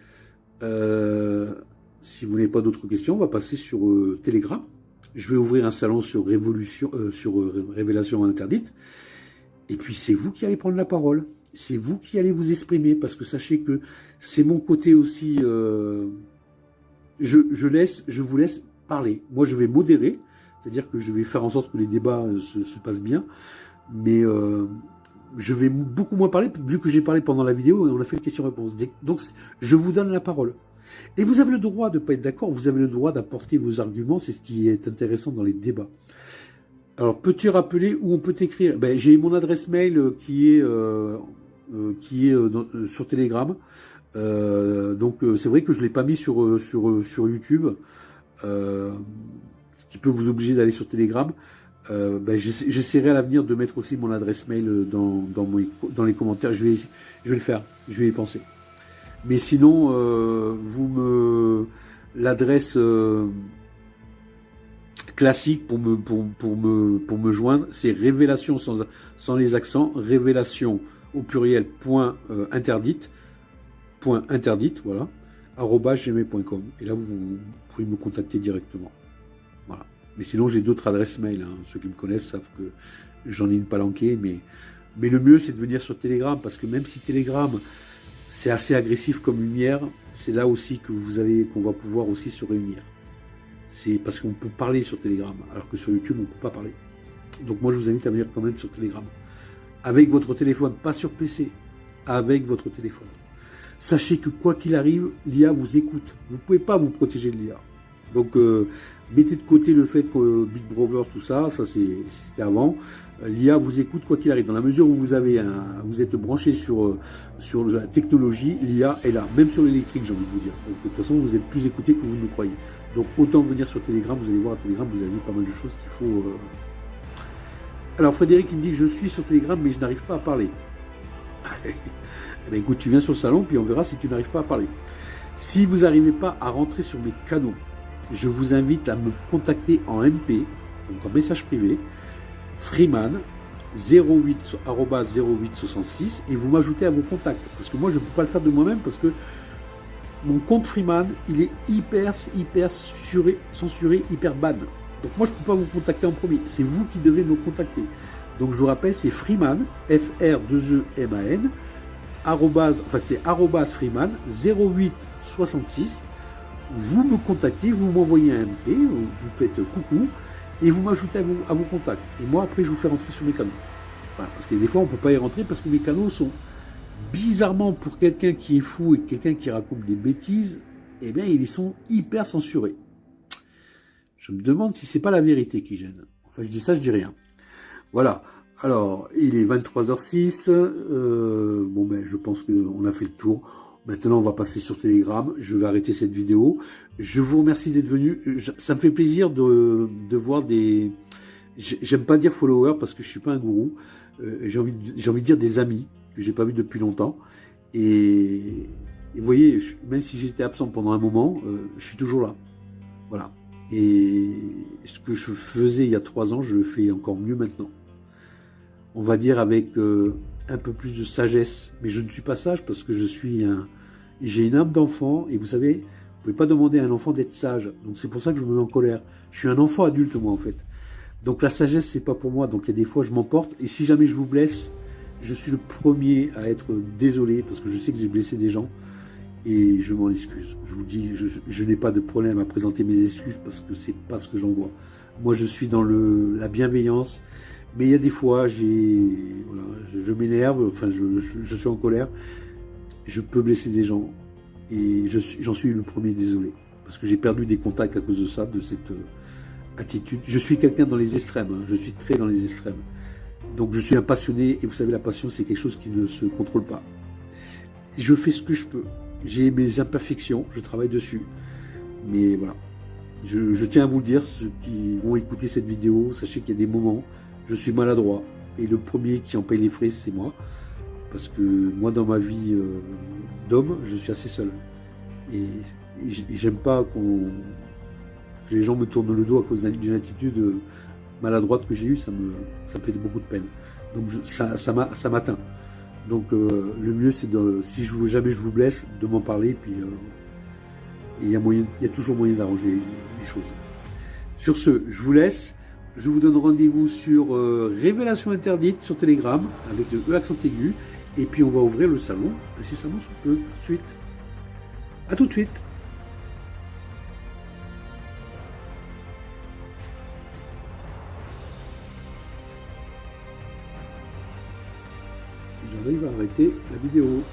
Si vous n'avez pas d'autres questions, on va passer sur Telegram. Je vais ouvrir un salon sur Révélation interdite. Et puis c'est vous qui allez prendre la parole. C'est vous qui allez vous exprimer. Parce que sachez que c'est mon côté aussi... je vous laisse parler. Moi, je vais modérer. C'est-à-dire que je vais faire en sorte que les débats se passent bien, mais je vais beaucoup moins parler, vu que j'ai parlé pendant la vidéo et on a fait une question-réponse. Donc, je vous donne la parole. Et vous avez le droit de ne pas être d'accord, vous avez le droit d'apporter vos arguments, c'est ce qui est intéressant dans les débats. Alors, peux-tu rappeler où on peut t'écrire? Ben, j'ai mon adresse mail qui est sur Telegram. Donc, c'est vrai que je ne l'ai pas mis sur YouTube. Ce qui peut vous obliger d'aller sur Telegram. J'essaierai à l'avenir de mettre aussi mon adresse mail dans les commentaires. Je vais le faire, je vais y penser. Mais sinon, l'adresse classique pour me joindre, c'est révélation sans les accents, révélation au pluriel .interdite, voilà, @gmail.com. Et là, vous pouvez me contacter directement. Voilà. Mais sinon, j'ai d'autres adresses mail. Hein. Ceux qui me connaissent savent que j'en ai une palanquée. Mais le mieux, c'est de venir sur Telegram, parce que même si Telegram, c'est assez agressif comme lumière, c'est là aussi qu'on va pouvoir aussi se réunir. C'est parce qu'on peut parler sur Telegram, alors que sur YouTube, on ne peut pas parler. Donc moi, je vous invite à venir quand même sur Telegram. Avec votre téléphone, pas sur PC, avec votre téléphone. Sachez que quoi qu'il arrive, l'IA vous écoute. Vous ne pouvez pas vous protéger de l'IA. Donc, mettez de côté le fait que Big Brother, tout ça, c'était avant. L'IA vous écoute quoi qu'il arrive. Dans la mesure où vous êtes branché sur la technologie, l'IA est là. Même sur l'électrique, j'ai envie de vous dire. Donc, de toute façon, vous êtes plus écouté que vous ne le croyez. Donc, autant venir sur Telegram. Vous allez voir à Telegram, vous avez vu pas mal de choses qu'il faut... Alors, Frédéric, il me dit, je suis sur Telegram, mais je n'arrive pas à parler. Eh bien, écoute, tu viens sur le salon, puis on verra si tu n'arrives pas à parler. Si vous n'arrivez pas à rentrer sur mes canaux, je vous invite à me contacter en MP, donc en message privé, Freeman 08@0866, et vous m'ajoutez à vos contacts. Parce que moi, je ne peux pas le faire de moi-même, parce que mon compte Freeman, il est hyper censuré, hyper ban. Donc moi, je ne peux pas vous contacter en premier. C'est vous qui devez me contacter. Donc je vous rappelle, c'est Freeman, F-R-2-E-M-A-N, c'est @Freeman 0866. Vous me contactez, vous m'envoyez un MP, vous faites coucou, et vous m'ajoutez à vos contacts. Et moi, après, je vous fais rentrer sur mes canaux. Voilà, parce que des fois, on ne peut pas y rentrer parce que mes canaux sont, bizarrement, pour quelqu'un qui est fou et quelqu'un qui raconte des bêtises, eh bien, ils sont hyper censurés. Je me demande si c'est pas la vérité qui gêne. Enfin, je dis ça, je dis rien. Voilà. Alors, il est 23h06. Bon, ben, je pense qu'on a fait le tour. Maintenant, on va passer sur Telegram. Je vais arrêter cette vidéo. Je vous remercie d'être venu. Ça me fait plaisir de voir des... J'aime pas dire followers parce que je suis pas un gourou. J'ai envie de dire des amis que j'ai pas vus depuis longtemps. Et vous voyez, même si j'étais absent pendant un moment, je suis toujours là. Voilà. Et ce que je faisais il y a 3 ans, je le fais encore mieux maintenant. On va dire avec un peu plus de sagesse. Mais je ne suis pas sage parce que j'ai une âme d'enfant. Et vous savez, vous ne pouvez pas demander à un enfant d'être sage. Donc c'est pour ça que je me mets en colère. Je suis un enfant adulte, moi, en fait. Donc la sagesse, c'est pas pour moi. Donc il y a des fois, je m'emporte. Et si jamais je vous blesse, je suis le premier à être désolé parce que je sais que j'ai blessé des gens. Et je m'en excuse. Je vous dis, je n'ai pas de problème à présenter mes excuses parce que c'est pas ce que j'en vois. Moi, je suis dans la bienveillance. Mais il y a des fois, je m'énerve, enfin, je suis en colère. Je peux blesser des gens. Et j'en suis le premier désolé. Parce que j'ai perdu des contacts à cause de ça, de cette attitude. Je suis quelqu'un dans les extrêmes. Hein. Je suis très dans les extrêmes. Donc, je suis un passionné. Et vous savez, la passion, c'est quelque chose qui ne se contrôle pas. Je fais ce que je peux. J'ai mes imperfections. Je travaille dessus. Mais voilà. Je tiens à vous le dire, ceux qui vont écouter cette vidéo, sachez qu'il y a des moments, je suis maladroit. Et le premier qui en paye les frais, c'est moi. Parce que moi, dans ma vie d'homme, je suis assez seul. Et j'aime pas que les gens me tournent le dos à cause d'une attitude maladroite que j'ai eue. Ça me fait beaucoup de peine. Donc ça m'atteint. Donc le mieux, c'est si jamais je vous blesse, de m'en parler. Puis il y a toujours moyen d'arranger les choses. Sur ce, je vous laisse. Je vous donne rendez-vous sur Révélation Interdite sur Telegram avec le E accent aigu. Et puis on va ouvrir le salon incessamment sous peu, tout de suite. À tout de suite. Si j'arrive à arrêter la vidéo.